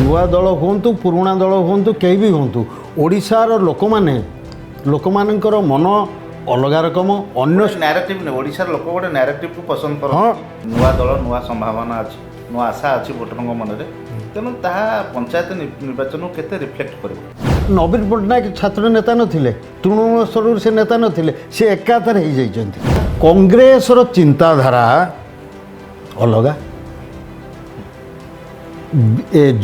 नुआ दल हूँ पुराणा दल हूँ कहीं भी हूँ ओडिशार लोक मानकर मन अलग रकम अन्य नैरेटिव नहीं ओडिशार लोक गोटे नैरेटिव को पसंद कर हाँ। नुआ दल नुआ संभावना अच्छी नुआ आशा अच्छी भोटर मन में तेणु ताहा पंचायत निर्वाचन केते रिफ्लेक्ट कर नवीन पट्टनायक छात्र नेता नथिले तृणमूल स्तर से नेता नथिले से एकाथर हो जाइछन्ति कांग्रेसर चिंताधारा अलग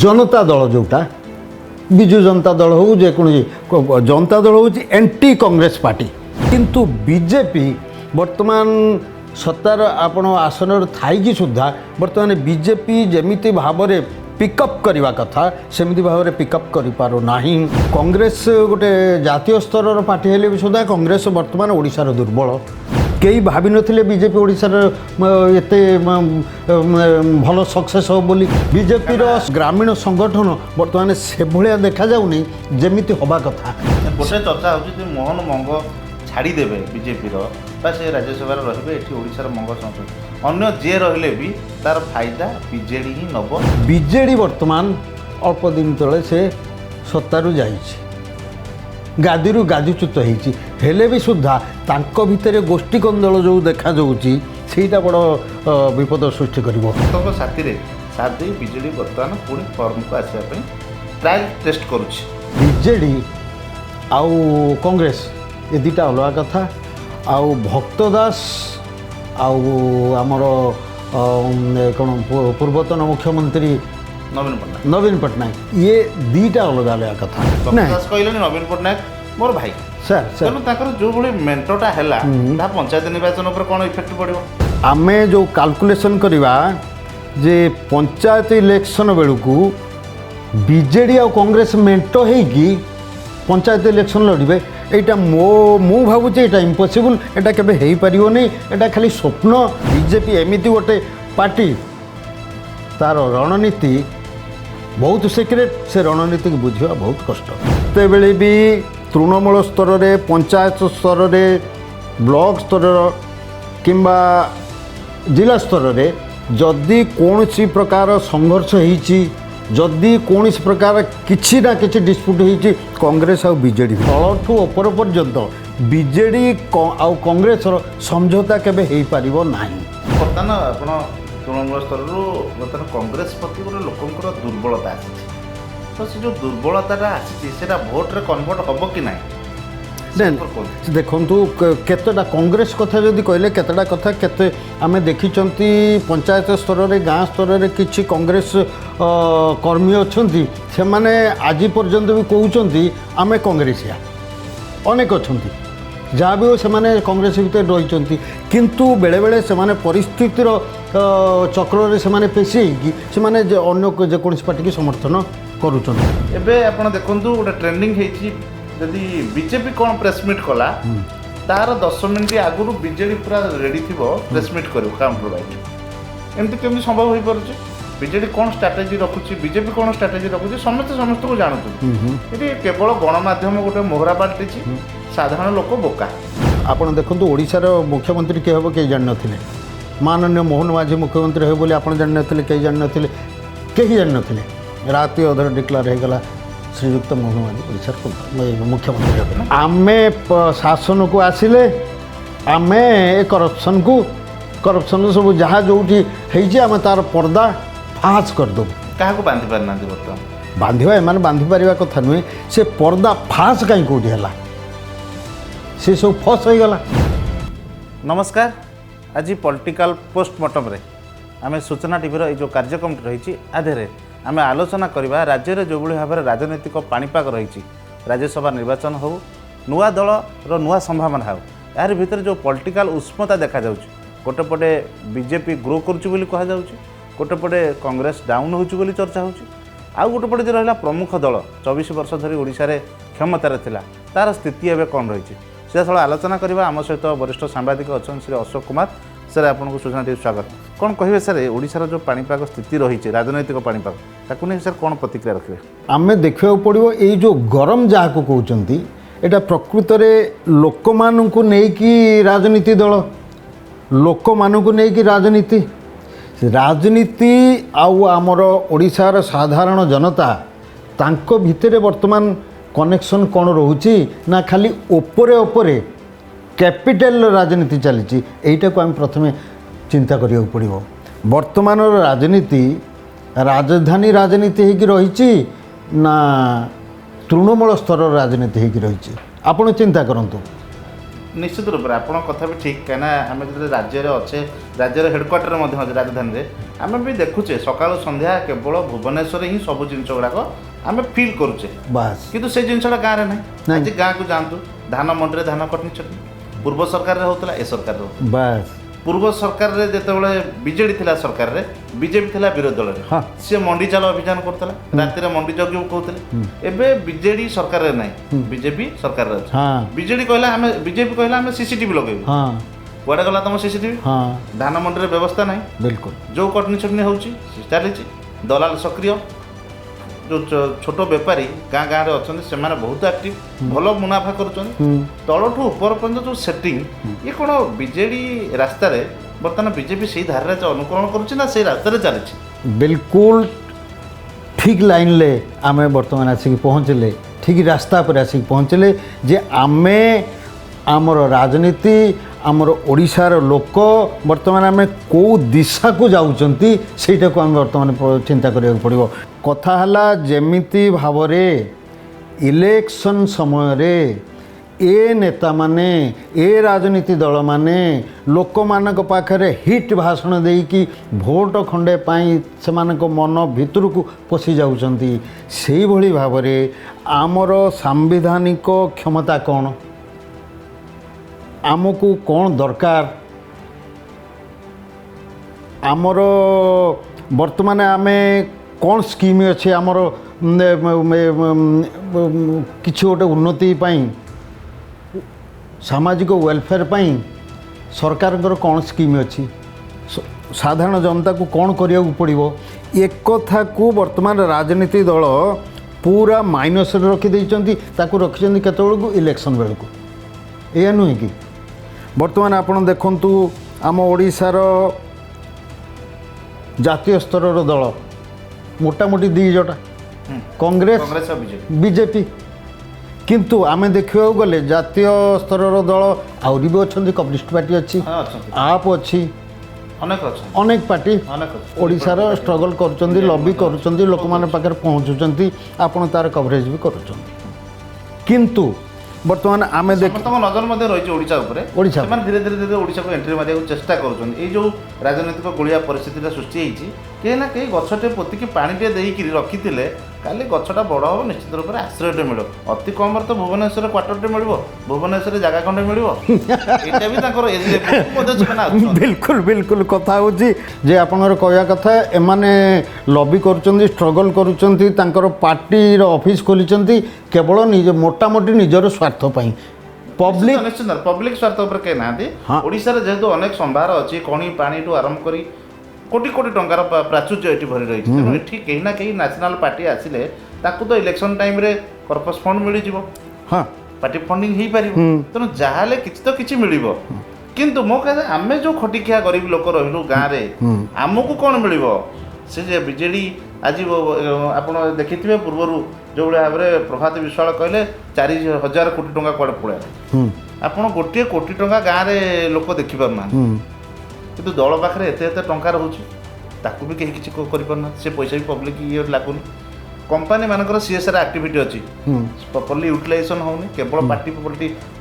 जनता दल जोटा विजु जनता दल हो जेकोसी जनता दल हूँ एंटी कांग्रेस पार्टी किंतु बीजेपी वर्तमान सत्तार आपण आसन थी सुधा वर्तमान बीजेपी जमिति भाव में पिकअप करने कथा सेमिति भाव में पिकअप कर पार ना कांग्रेस गोटे जातीय स्तर पार्टी हेले भी सुधा कांग्रेस वर्तमान ओडिशार दुर्बल कई भावी नथिले बीजेपी ओडिशार एते भल सक्सेस हो बोली बीजेपी ग्रामीण संगठन वर्तमान से भाया देखा जाऊनी जमिति हवा कथा गोटे चर्चा हो मोहन मंग छाड़देवे बीजेपी से राज्यसभा रे ये ओडिशार मंग संसद अन्य जे रहिले भी तार फायदा बीजेडी ही नब बीजेडी वर्तमान अल्प दिन तले से सत्तारू जाइए गादी गादीच्युत होले भी सुधा तांको भितर गोष्ठी कंदल जो देखा जाटा बड़ विपद सृष्टि कर साथी रे साथ दे बीजेडी वर्तमान पुणी फॉर्म को आसापी ट्रायल टेस्ट करुच्ची बीजेडी आउ कांग्रेस ये दुटा अलग कथा आउ भक्त दास आउ आमर कौन पूर्वतन मुख्यमंत्री नवीन पट्टनायक ये दीटा अलग अलग कथा कहले नवीन पट्टनायक मोर भाई सर तेणु जो भाई मेंटोटा है पंचायत निर्वाचन पर कौन इफेक्ट पड़ो आमे जो कैलकुलेशन करवा जे पंचायत इलेक्शन बेलू बीजेडी और कांग्रेस मेंट होगी पंचायत इलेक्शन लड़े यहाँ मु भावुचे यहाँ इम्पॉसिबल यहाँ केबे हो पारिबो नहीं यहाँ खाली स्वप्न बीजेपी एमती गोटे पार्टी तार रणनीति बहुत सिक्रेट से रणनीति को बुझा बहुत कष्ट तेबेले भी तृणमूल स्तर रे पंचायत स्तर रे ब्लॉक स्तर किंबा जिला स्तर रे जदि कौन प्रकार संघर्ष होती जदि कौन प्रकार किसी ना कि डिस्प्यूट होती कांग्रेस और बीजेडी तलठू ऊपर पर्यंत बीजेडी आउ कांग्रेस समझौता केबे हो पारिबो नाही बर्तमान आपण तृणमूल स्तर बर्तमान कांग्रेस प्रति गोटे लोकंर दुर्बलता आसी तो से जो दुर्बलता आसी से भोट्रे कन्वर्ट हम कि ना देखु केतटा कांग्रेस कथा जदि कहले केतटा कथा केते आमे देखिचंती पंचायत स्तर रे गाँ स्तर रे किछि कांग्रेस कर्मी अछंती से माने आज पर्यंत भी कहउचंती आमे कांग्रेसिया अनेक अछंती जहाँ भी हो से माने कांग्रेस भीतर रही किंतु बेले बेले से माने परिस्थितिर चक्र रे से माने पेशी से माने अन्य जेकोसी पार्टी की समर्थन करूचंती एबे आपण देखंतु गोटे ट्रेंडिंग हेची यदि बीजेपी कौन प्रेसमिट कला तार 10 मिनट आगु बीजेडी पूरा रेडी थी प्रेसमिट कर काउंटर बाइट एमती केमी संभव हो पारे बीजेडी कौन स्ट्राटेजी रखुच्छी बीजेपी कौन स्ट्राटेजी रखुच्छी समस्त समस्त को जानते ये केवल गणमाध्यम गोटे मोहरा पाल्टी साधारण लोक बोका आपड़ देखो ओडिशार मुख्यमंत्री किए हम कहीं जान नी माननीय मोहन माझी मुख्यमंत्री हे बोली आप जान नी कहीं जान नी कहीं जान नी राति अधर डिक्लेयर होगला श्रीयुक्त मोहन माझी ओडिशार मुख्यमंत्री आमे शासन को आसिले आमे करप्शन सब जहाँ जो आम तार पर्दा फाँस करदे क्या बांधि पारना बर्तमान बांधा एम बांधि पार कथा नुहे से पर्दा फाँस कहीं कौटी है सी सब फस हो गला। नमस्कार आज पॉलिटिकल पोस्टमार्टम रे आम सूचना टीवीर ये जो कार्यक्रम रही आधे आम आलोचना करवा राज्य में जो भाव में राजनैतिक पाणीपाग रही राज्यसभा निर्वाचन हो नुआ दल नुआ संभावना हो यार भीतर जो पॉलिटिकल उष्मता देखा गोटे पटे बीजेपी ग्रो करुच्ची गोटे पटे कांग्रेस डाउन हो चर्चा हो आउ गोटे पटे जो रहा प्रमुख दल 24 वर्ष धरी ओडिशा रे क्षमतार थिला तार स्थिति एवं कौन रही सीधासल आलोचना करवा आम सहित वरिष्ठ सांबादिक अच्छा श्री अशोक कुमार सर आपको सूचना टी स्वागत कौन कहे सर ओडिशार जो पाणीपाग स्थिति रही राजनैतिक पाणीपाग ताकू नहीं सर कौन प्रतिक्रिया रखिए आम देखा पड़ो ये जो गरम जहाँ को कहते यहाँ प्रकृत में लोक मानू नहीं कि राजनीति दल लोक मानू नहीं कि राजनीति ରାଜନୀତି ଆଉ ଆମର ଓଡ଼ିଶାର ସାଧାରଣ ଜନତା ତାଙ୍କ ଭିତରେ ବର୍ତ୍ତମାନ କନେକ୍ସନ୍ କ'ଣ ରହୁଛି ନା ଖାଲି ଉପରେ ଉପରେ କ୍ୟାପିଟାଲର ରାଜନୀତି ଚାଲିଛି। ଏଇଟାକୁ ଆମେ ପ୍ରଥମେ ଚିନ୍ତା କରିବାକୁ ପଡ଼ିବ। ବର୍ତ୍ତମାନର ରାଜନୀତି ରାଜଧାନୀ ରାଜନୀତି ହେଇକି ରହିଛି ନା ତୃଣମୂଳ ସ୍ତରର ରାଜନୀତି ହେଇକି ରହିଛି, ଆପଣ ଚିନ୍ତା କରନ୍ତୁ। ନିଶ୍ଚିତ ରୂପରେ ଆପଣଙ୍କ କଥା ବି ଠିକ୍, କାହିଁକିନା ଆମେ ଯେତେବେଳେ ରାଜ୍ୟରେ ଅଛେ, ରାଜ୍ୟର ହେଡ଼କ୍ୱାର୍ଟର ମଧ୍ୟ ଅଛି ରାଜଧାନୀରେ, ଆମେ ବି ଦେଖୁଛେ ସକାଳୁ ସନ୍ଧ୍ୟା କେବଳ ଭୁବନେଶ୍ୱରରେ ହିଁ ସବୁ ଜିନିଷ ଗୁଡ଼ାକ ଆମେ ଫିଲ୍ କରୁଛେ, ବାସ୍ କିନ୍ତୁ ସେ ଜିନିଷଟା ଗାଁରେ ନାହିଁ। ଆଜି ଗାଁକୁ ଯାଆନ୍ତୁ, ଧାନ ମଣ୍ଡିରେ ଧାନ କଟୁଛନ୍ତି, ପୂର୍ବ ସରକାରରେ ହେଉଥିଲା, ଏ ସରକାରରେ ହେଉଥିଲା। ବାସ୍ ପୂର୍ବ ସରକାରରେ ଯେତେବେଳେ ବିଜେଡି ଥିଲା ସରକାରରେ, ବିଜେପି ଥିଲା ବିରୋଧୀ ଦଳରେ, ହଁ। ସିଏ ମଣ୍ଡି ଚାଲ ଅଭିଯାନ କରୁଥିଲା, ରାତିରେ ମଣ୍ଡି ଯଜ୍ଞ କହୁଥିଲେ। ଏବେ ବିଜେଡି ସରକାରରେ ନାହିଁ, ବିଜେପି ସରକାରରେ ଅଛି। ହଁ ବିଜେଡି କହିଲା ଆମେ, ବିଜେପି କହିଲା ଆମେ ସିସିଟିଭି ଲଗେଇବୁ। ହଁ କୁଆଡ଼େ ଗଲା ତମ ସିସିଟିଭି? ହଁ ଧାନ ମଣ୍ଡିରେ ବ୍ୟବସ୍ଥା ନାହିଁ, ବିଲକୁଲ ଯେଉଁ କଟନୀ ଛଟନୀ ହେଉଛି ଚାଲିଛି, ଦଲାଲ ସକ୍ରିୟ, ଯେଉଁ ଛୋଟ ବେପାରୀ ଗାଁ ଗାଁରେ ଅଛନ୍ତି ସେମାନେ ବହୁତ ଆକ୍ଟିଭ, ଭଲ ମୁନାଫା କରୁଛନ୍ତି। ତଳଠୁ ଉପର ପର୍ଯ୍ୟନ୍ତ ଯେଉଁ ସେଟିଂ, ଇଏ କ'ଣ ବିଜେଡି ରାସ୍ତାରେ ବର୍ତ୍ତମାନ ବିଜେପି ସେଇ ଧାରାରେ ଅନୁକରଣ କରୁଛି ନା ସେଇ ରାସ୍ତାରେ ଚାଲିଛି? ବିଲକୁଲ ଠିକ୍ ଲାଇନ୍ରେ ଆମେ ବର୍ତ୍ତମାନ ଆସିକି ପହଞ୍ଚିଲେ, ଠିକ୍ ରାସ୍ତା ଉପରେ ଆସିକି ପହଞ୍ଚିଲେ ଯେ ଆମେ ଆମର ରାଜନୀତି, ଆମର ଓଡ଼ିଶାର ଲୋକ ବର୍ତ୍ତମାନ ଆମେ କେଉଁ ଦିଶାକୁ ଯାଉଛନ୍ତି ସେଇଟାକୁ ଆମେ ବର୍ତ୍ତମାନ ଚିନ୍ତା କରିବାକୁ ପଡ଼ିବ। କଥା ହେଲା ଯେମିତି ଭାବରେ ଇଲେକ୍ସନ୍ ସମୟରେ ଏ ନେତାମାନେ, ଏ ରାଜନୀତି ଦଳମାନେ ଲୋକମାନଙ୍କ ପାଖରେ ହିଟ୍ ଭାଷଣ ଦେଇକି ଭୋଟ ଖଣ୍ଡେ ପାଇଁ ସେମାନଙ୍କ ମନ ଭିତରକୁ ପଶି ଯାଉଛନ୍ତି, ସେଇଭଳି ଭାବରେ ଆମର ସାମ୍ବିଧାନିକ କ୍ଷମତା କ'ଣ, ଆମକୁ କ'ଣ ଦରକାର, ଆମର ବର୍ତ୍ତମାନ ଆମେ କ'ଣ ସ୍କିମ୍ ଅଛି ଆମର କିଛି ଗୋଟେ ଉନ୍ନତି ପାଇଁ, ସାମାଜିକ ୱେଲଫେୟାର ପାଇଁ ସରକାରଙ୍କର କ'ଣ ସ୍କିମ୍ ଅଛି, ସାଧାରଣ ଜନତାକୁ କ'ଣ କରିବାକୁ ପଡ଼ିବ, ଏକଥାକୁ ବର୍ତ୍ତମାନ ରାଜନୀତି ଦଳ ପୁରା ମାଇନସରେ ରଖିଦେଇଛନ୍ତି। ତାକୁ ରଖିଛନ୍ତି କେତେବେଳକୁ? ଇଲେକ୍ସନ୍ ବେଳକୁ। ଏଇଆ ନୁହେଁ କି? ବର୍ତ୍ତମାନ ଆପଣ ଦେଖନ୍ତୁ ଆମ ଓଡ଼ିଶାର ଜାତୀୟ ସ୍ତରର ଦଳ ମୋଟାମୋଟି ଦୁଇଜୋଟା, କଂଗ୍ରେସ ଆଉ ବିଜେପି। ବିଜେପି। କିନ୍ତୁ ଆମେ ଦେଖିବାକୁ ଗଲେ ଜାତୀୟ ସ୍ତରର ଦଳ ଆହୁରି ବି ଅଛନ୍ତି, କମ୍ୟୁନିଷ୍ଟ ପାର୍ଟି ଅଛି, ହଁ ଅଛନ୍ତି, ଆପ୍ ଅଛି, ଅନେକ ଅଛନ୍ତି, ଅନେକ ପାର୍ଟି ଅନେକ ଅଛି। ଓଡ଼ିଶାର ଷ୍ଟ୍ରଗଲ୍ କରୁଛନ୍ତି, ଲବି କରୁଛନ୍ତି, ଲୋକମାନଙ୍କ ପାଖରେ ପହଞ୍ଚୁଛନ୍ତି, ଆପଣ ତାର କଭରେଜ୍ ବି କରୁଛନ୍ତି। କିନ୍ତୁ ବର୍ତ୍ତମାନ ଆମେ ସମସ୍ତଙ୍କ ନଜର ମଧ୍ୟ ରହିଛି ଓଡ଼ିଶା ଉପରେ। ଓଡ଼ିଶା ସେମାନେ ଧୀରେ ଧୀରେ ଧୀରେ ଓଡ଼ିଶାକୁ ଏଣ୍ଟ୍ରି ମାରିବାକୁ ଚେଷ୍ଟା କରୁଛନ୍ତି। ଏଇ ଯେଉଁ ରାଜନୈତିକ ଗୋଳିଆ ପରିସ୍ଥିତିଟା ସୃଷ୍ଟି ହେଇଛି, କେହି ନା କେହି ଗଛଟେ ପୋତିକି ପାଣିଟିଏ ଦେଇକିରି ରଖିଥିଲେ କାଲି ଗଛଟା ବଡ଼ ହେବ, ନିଶ୍ଚିତ ରୂପରେ ଆଶ୍ରୟଟେ ମିଳିବ। ଅତି କମରେ ତ ଭୁବନେଶ୍ୱରରେ କ୍ୱାର୍ଟରଟେ ମିଳିବ, ଭୁବନେଶ୍ୱରରେ ଜାଗା ଖଣ୍ଡେ ମିଳିବ। ଏଇଟା ବି ତାଙ୍କର ମଧ୍ୟ ସେମାନେ ଆସୁଛନ୍ତି। ବିଲକୁଲ ବିଲକୁଲ କଥା ହେଉଛି ଯେ ଆପଣଙ୍କର କହିବା କଥା ଏମାନେ ଲବି କରୁଛନ୍ତି, ଷ୍ଟ୍ରଗଲ୍ କରୁଛନ୍ତି, ତାଙ୍କର ପାର୍ଟିର ଅଫିସ୍ ଖୋଲିଛନ୍ତି କେବଳ ନିଜ ମୋଟାମୋଟି ନିଜର ସ୍ୱାର୍ଥ ପାଇଁ। ପବ୍ଲିକ ନିଶ୍ଚିତ ପବ୍ଲିକ ସ୍ୱାର୍ଥ ଉପରେ କେହି ନାହାନ୍ତି। ହଁ। ଓଡ଼ିଶାରେ ଯେହେତୁ ଅନେକ ସମ୍ଭାର ଅଛି, ଖଣି ପାଣିଠୁ ଆରମ୍ଭ କରି କୋଟି କୋଟି ଟଙ୍କାର ପ୍ରାଚୁର୍ଯ୍ୟ ଏଠି ଭରି ରହିଛି, ତେଣୁ ଏଠି କେହି ନା କେହି ନ୍ୟାସନାଲ୍ ପାର୍ଟି ଆସିଲେ ତାକୁ ତ ଇଲେକ୍ସନ୍ ଟାଇମ୍ରେ କର୍ପସ୍ ଫଣ୍ଡ ମିଳିଯିବ, ହଁ ପାର୍ଟି ଫଣ୍ଡିଂ ହେଇପାରିବ, ତେଣୁ ଯାହାହେଲେ କିଛି ତ କିଛି ମିଳିବ। କିନ୍ତୁ ମୋ କହିବା ଆମେ ଯେଉଁ ଖଟିଖିଆ ଗରିବ ଲୋକ ରହିଲୁ ଗାଁରେ, ଆମକୁ କ'ଣ ମିଳିବ? ସେ ଯେ ବିଜେଡ଼ି ଆଜି ଆପଣ ଦେଖିଥିବେ ପୂର୍ବରୁ ଯେଉଁଭଳି ଭାବରେ ପ୍ରଭାତ ବିଶ୍ୱାଳ କହିଲେ 4,000 କୋଟି ଟଙ୍କା କୁଆଡ଼େ ପଳାଇଲା। ଆପଣ ଗୋଟିଏ କୋଟି ଟଙ୍କା ଗାଁରେ ଲୋକ ଦେଖିପାରୁନାହାନ୍ତି, କିନ୍ତୁ ଦଳ ପାଖରେ ଏତେ ଏତେ ଟଙ୍କା ରହୁଛି, ତାକୁ ବି କେହି କିଛି କରିପାରୁନାହାନ୍ତି। ସେ ପଇସା ବି ପବ୍ଲିକ୍ ଇଏ ଲାଗୁନି। କମ୍ପାନୀମାନଙ୍କର CSR ଆକ୍ଟିଭିଟି ଅଛି, ପ୍ରପରଲି ୟୁଟିଲାଇଜେସନ୍ ହେଉନି, କେବଳ ପାର୍ଟି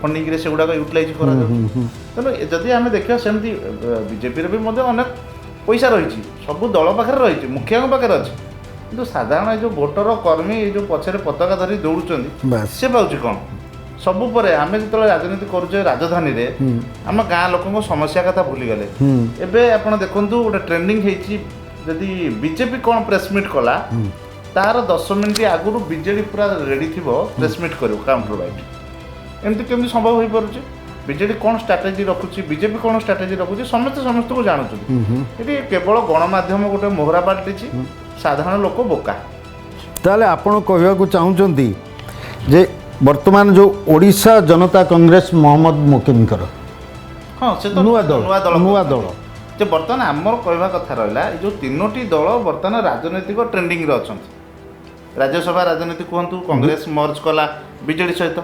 ଫଣ୍ଡିଂରେ ସେଗୁଡ଼ାକ ୟୁଟିଲାଇଜ୍ କରାଯାଉଛି। ତେଣୁ ଯଦି ଆମେ ଦେଖିବା ସେମିତି ବିଜେପିରେ ବି ମଧ୍ୟ ଅନେକ ପଇସା ରହିଛି, ସବୁ ଦଳ ପାଖରେ ରହିଛି, ମୁଖିଆଙ୍କ ପାଖରେ ଅଛି, କିନ୍ତୁ ସାଧାରଣ ଏ ଯେଉଁ ଭୋଟର କର୍ମୀ ଏ ଯେଉଁ ପଛରେ ପତାକା ଧରି ଦୌଡ଼ୁଛନ୍ତି, ସେ ପାଉଛି କ'ଣ? ସବୁ ପରେ ଆମେ ଯେତେବେଳେ ରାଜନୀତି କରୁଛେ ରାଜଧାନୀରେ, ଆମ ଗାଁ ଲୋକଙ୍କ ସମସ୍ୟା କଥା ଭୁଲିଗଲେ। ଏବେ ଆପଣ ଦେଖନ୍ତୁ ଗୋଟେ ଟ୍ରେଣ୍ଡିଂ ହେଇଛି, ଯଦି ବିଜେପି କ'ଣ ପ୍ରେସ୍ ମିଟ୍ କଲା ତାର 10 ମିନିଟ୍ ଆଗରୁ ବିଜେଡ଼ି ପୁରା ରେଡ଼ି ଥିବ ପ୍ରେସ୍ ମିଟ୍ କରିବ କାଉଣ୍ଟର ବାଇଟ୍। ଏମିତି କେମିତି ସମ୍ଭବ ହୋଇପାରୁଛି? ବିଜେଡ଼ି କ'ଣ ଷ୍ଟ୍ରାଟେଜି ରଖୁଛି, ବିଜେପି କ'ଣ ଷ୍ଟ୍ରାଟେଜି ରଖୁଛି, ସମସ୍ତେ ସମସ୍ତଙ୍କୁ ଜାଣୁଛନ୍ତି। ଏଠି କେବଳ ଗଣମାଧ୍ୟମ ଗୋଟେ ମୋହରା ପାଲଟିଛି, ସାଧାରଣ ଲୋକ ବୋକା। ତାହେଲେ ଆପଣ କହିବାକୁ ଚାହୁଁଛନ୍ତି ଯେ ବର୍ତ୍ତମାନ ଯେଉଁ ଓଡ଼ିଶା ଜନତା କଂଗ୍ରେସ ମହମ୍ମଦ ମୋକିମଙ୍କର ହଁ, ସେ ତ ନୂଆ ଦଳ ଯେ ବର୍ତ୍ତମାନ ଆମର କହିବା କଥା ରହିଲା ଏ ଯେଉଁ ତିନୋଟି ଦଳ ବର୍ତ୍ତମାନ ରାଜନୈତିକ ଟ୍ରେଣ୍ଡିଂରେ ଅଛନ୍ତି। ରାଜ୍ୟସଭା ରାଜନୀତି କୁହନ୍ତୁ, କଂଗ୍ରେସ ମର୍ଜ କଲା ବିଜେଡି ସହିତ,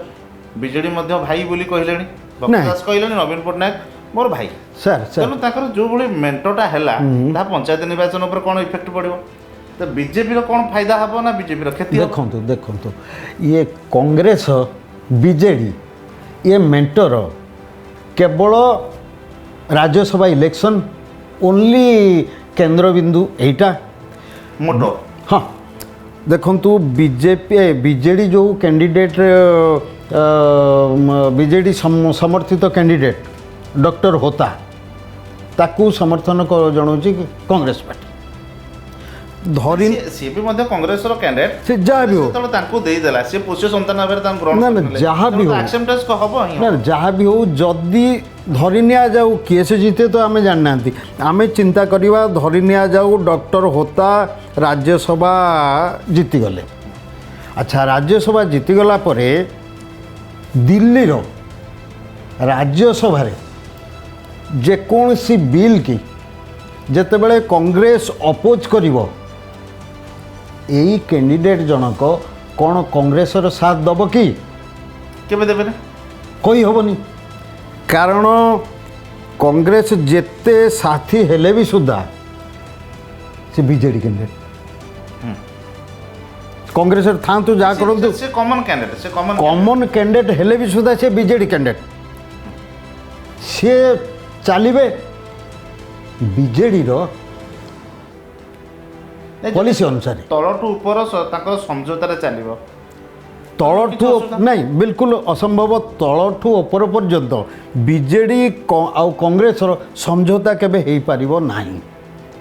ବିଜେଡି ମଧ୍ୟ ଭାଇ ବୋଲି କହିଲେଣି, ଭକ୍ତ ଦାସ କହିଲେଣି ନବୀନ ପଟ୍ଟନାୟକ ମୋର ଭାଇ। ସାର୍ ତେଣୁ ତାଙ୍କର ଯେଉଁଭଳି ମେଣ୍ଟଟା ହେଲା ତାହା ପଞ୍ଚାୟତ ନିର୍ବାଚନ ଉପରେ କ'ଣ ଇଫେକ୍ଟ ପଡ଼ିବ? ତ ବିଜେପିର କ'ଣ ଫାଇଦା ହେବ ନା ବିଜେପିର କ୍ଷତି? ଦେଖନ୍ତୁ ଇଏ କଂଗ୍ରେସ ବିଜେଡ଼ି ଇଏ ମେଣ୍ଟର କେବଳ ରାଜ୍ୟସଭା ଇଲେକ୍ସନ୍ ଓନ୍ଲି କେନ୍ଦ୍ରବିନ୍ଦୁ ଏଇଟା ମୋଟ। ହଁ ଦେଖନ୍ତୁ ବିଜେଡ଼ି ଯେଉଁ କ୍ୟାଣ୍ଡିଡେଟ୍ ବିଜେଡ଼ି ସମର୍ଥିତ କ୍ୟାଣ୍ଡିଡେଟ୍ ଡକ୍ଟର ହୋତା ତାକୁ ସମର୍ଥନ ଜଣାଉଛି କଂଗ୍ରେସ ପାର୍ଟି। ଧରି ସିଏ ବି ମଧ୍ୟ କଂଗ୍ରେସର କ୍ୟାଣ୍ଡିଡେଟ୍, ସେ ଯାହା ବି ହଉ ଯେତେବେଳେ ତାଙ୍କୁ ଦେଇଦେଲା ସେ ପୋଷ୍ୟ ସନ୍ତାନ ଭାବରେ ତାଙ୍କୁ ଗ୍ରହଣ ନା କରିନେଲେ। ଯାହା ବି ହଉ ଆକ୍ସେପ୍ଟାନ୍ସ ହେବ ହିଁ। ନା ଯାହା ବି ହଉ ଯଦି ଧରି ନିଆଯାଉ କିଏ ସେ ଜିତେ ତ ଆମେ ଜାଣିନାହାନ୍ତି, ଆମେ ଚିନ୍ତା କରିବା ଧରି ନିଆଯାଉ ଡକ୍ଟର ହୋତା ରାଜ୍ୟସଭା ଜିତିଗଲେ। ଆଚ୍ଛା ରାଜ୍ୟସଭା ଜିତିଗଲା ପରେ ଦିଲ୍ଲୀର ରାଜ୍ୟସଭାରେ ଯେକୌଣସି ବିଲ୍ କି ଯେତେବେଳେ କଂଗ୍ରେସ ଅପୋଜ କରିବ ଏଇ କ୍ୟାଣ୍ଡିଡେଟ୍ ଜଣକ କ'ଣ କଂଗ୍ରେସର ସାଥ ଦେବ କି? କେବେ ଦେବେନି, କହିହେବନି। କାରଣ କଂଗ୍ରେସ ଯେତେ ସାଥୀ ହେଲେ ବି ସୁଦ୍ଧା ସେ ବିଜେଡ଼ି କ୍ୟାଣ୍ଡିଡେଟ୍ କଂଗ୍ରେସରେ ଥାଆନ୍ତୁ ଯାହା କରନ୍ତୁ, ସେ କମନ୍ କ୍ୟାଣ୍ଡିଡେଟ୍, ସେ କମନ୍ କ୍ୟାଣ୍ଡିଡେଟ୍ ହେଲେ ବି ସୁଦ୍ଧା ସେ ବିଜେଡ଼ି କ୍ୟାଣ୍ଡିଡେଟ୍। ସିଏ ଚାଲିବେ ବିଜେଡ଼ିର ପଲିସି ଅନୁସାରେ, ତଳଠୁ ଉପର ତାଙ୍କର ସମଝୋତାରେ ଚାଲିବ। ତଳଠୁ ନାଇଁ ବିଲକୁଲ ଅସମ୍ଭବ। ତଳଠୁ ଉପର ପର୍ଯ୍ୟନ୍ତ ବିଜେଡ଼ି ଆଉ କଂଗ୍ରେସର ସମଝୋତା କେବେ ହେଇପାରିବ ନାହିଁ।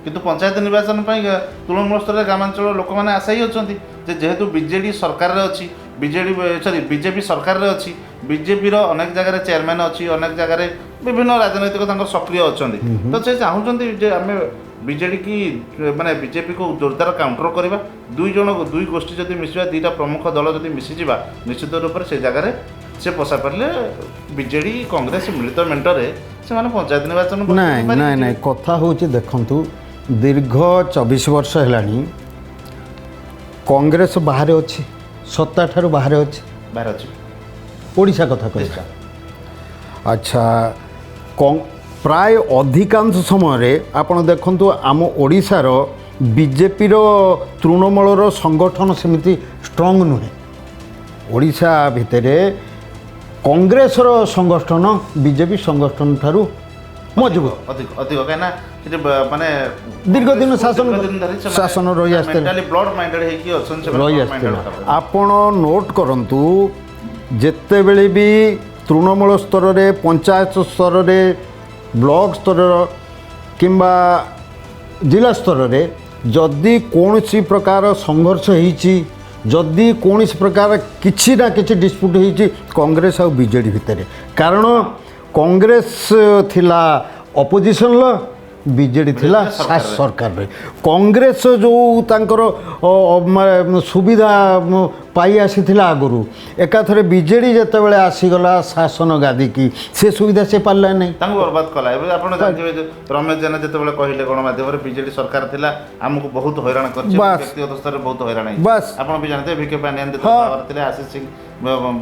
କିନ୍ତୁ ପଞ୍ଚାୟତ ନିର୍ବାଚନ ପାଇଁ ତୃଣମୂଳ ସ୍ତରରେ ଗ୍ରାମାଞ୍ଚଳ ଲୋକମାନେ ଆଶାୟୀ ଅଛନ୍ତି ଯେ ଯେହେତୁ ବିଜେଡ଼ି ସରକାରରେ ଅଛି, ବିଜେପି ସରକାରରେ ଅଛି, ବିଜେପିର ଅନେକ ଜାଗାରେ ଚେୟାରମ୍ୟାନ୍ ଅଛି, ଅନେକ ଜାଗାରେ ବିଭିନ୍ନ ରାଜନୈତିକ ତାଙ୍କର ସକ୍ରିୟ ଅଛନ୍ତି, ତ ସେ ଚାହୁଁଛନ୍ତି ଯେ ଆମେ ବିଜେଡ଼ି କି ମାନେ ବିଜେପିକୁ ଜୋରଦାର କାଉଣ୍ଟର କରିବା। ଦୁଇ ଗୋଷ୍ଠୀ ଯଦି ମିଶିବା, ଦୁଇଟା ପ୍ରମୁଖ ଦଳ ଯଦି ମିଶିଯିବା, ନିଶ୍ଚିତ ରୂପରେ ସେ ଜାଗାରେ ସେ ପଶା ପାରିଲେ ବିଜେଡ଼ି କଂଗ୍ରେସ ମିଳିତ ମେଣ୍ଟରେ ସେମାନେ ପଞ୍ଚାୟତ ନିର୍ବାଚନ। ନାଇଁ କଥା ହେଉଛି ଦେଖନ୍ତୁ ଦୀର୍ଘ 24 ବର୍ଷ ହେଲାଣି କଂଗ୍ରେସ ବାହାରେ ଅଛି, ସତ୍ତା ଠାରୁ ବାହାରେ ଅଛି, ଓଡ଼ିଶା କଥା କହିବା। ଆଚ୍ଛା ପ୍ରାୟ ଅଧିକାଂଶ ସମୟରେ ଆପଣ ଦେଖନ୍ତୁ ଆମ ଓଡ଼ିଶାର ବିଜେପିର ତୃଣମୂଳର ସଂଗଠନ ସେମିତି ଷ୍ଟ୍ରଙ୍ଗ ନୁହେଁ। ଓଡ଼ିଶା ଭିତରେ କଂଗ୍ରେସର ସଂଗଠନ ବିଜେପି ସଂଗଠନ ଠାରୁ ମଜବୁତ, ଅଧିକ କାହିଁକିନା ସେଠି ମାନେ ଦୀର୍ଘ ଦିନ ଶାସନ ରହି ଆସିଥିଲେ, ରହି ଆସିଥିଲା। ଆପଣ ନୋଟ୍ କରନ୍ତୁ ଯେତେବେଳେ ବି ତୃଣମୂଳ ସ୍ତରରେ, ପଞ୍ଚାୟତ ସ୍ତରରେ, ବ୍ଲକ ସ୍ତରର କିମ୍ବା ଜିଲ୍ଲା ସ୍ତରରେ ଯଦି କୌଣସି ପ୍ରକାର ସଂଘର୍ଷ ହେଇଛି, ଯଦି କୌଣସି ପ୍ରକାର କିଛି ନା କିଛି ଡିସ୍ପ୍ୟୁଟ୍ ହେଇଛି କଂଗ୍ରେସ ଆଉ ବିଜେଡ଼ି ଭିତରେ, କାରଣ କଂଗ୍ରେସ ଥିଲା ଅପୋଜିସନ୍ର, ବିଜେଡ଼ି ଥିଲା ସରକାରରେ। କଂଗ୍ରେସ ଯେଉଁ ତାଙ୍କର ସୁବିଧା ପାଇ ଆସିଥିଲା ଆଗରୁ, ଏକାଥରେ ବିଜେଡ଼ି ଯେତେବେଳେ ଆସିଗଲା ଶାସନ ଗାଦିକି ସେ ସୁବିଧା ସେ ପାରିଲା ନାହିଁ, ତାଙ୍କୁ ବର୍ବାଦ କଲା। ଏବେ ଆପଣ ଜାଣିଥିବେ ଯେ ରମେଶ ଜେନା ଯେତେବେଳେ କହିଲେ ଗଣମାଧ୍ୟମରେ ବିଜେଡ଼ି ସରକାର ଥିଲା ଆମକୁ ବହୁତ ହଇରାଣ କରିଛି, ବ୍ୟକ୍ତିଗତ ସ୍ତରରେ ବହୁତ ହଇରାଣ ହେଇଛି। ଆପଣ ବି ଜାଣିଥିବେ ଭିକେ ପାଣ୍ଡିଆନ ଯେତେବେଳେ ଥିଲେ, ଆଶିଷ ସିଂ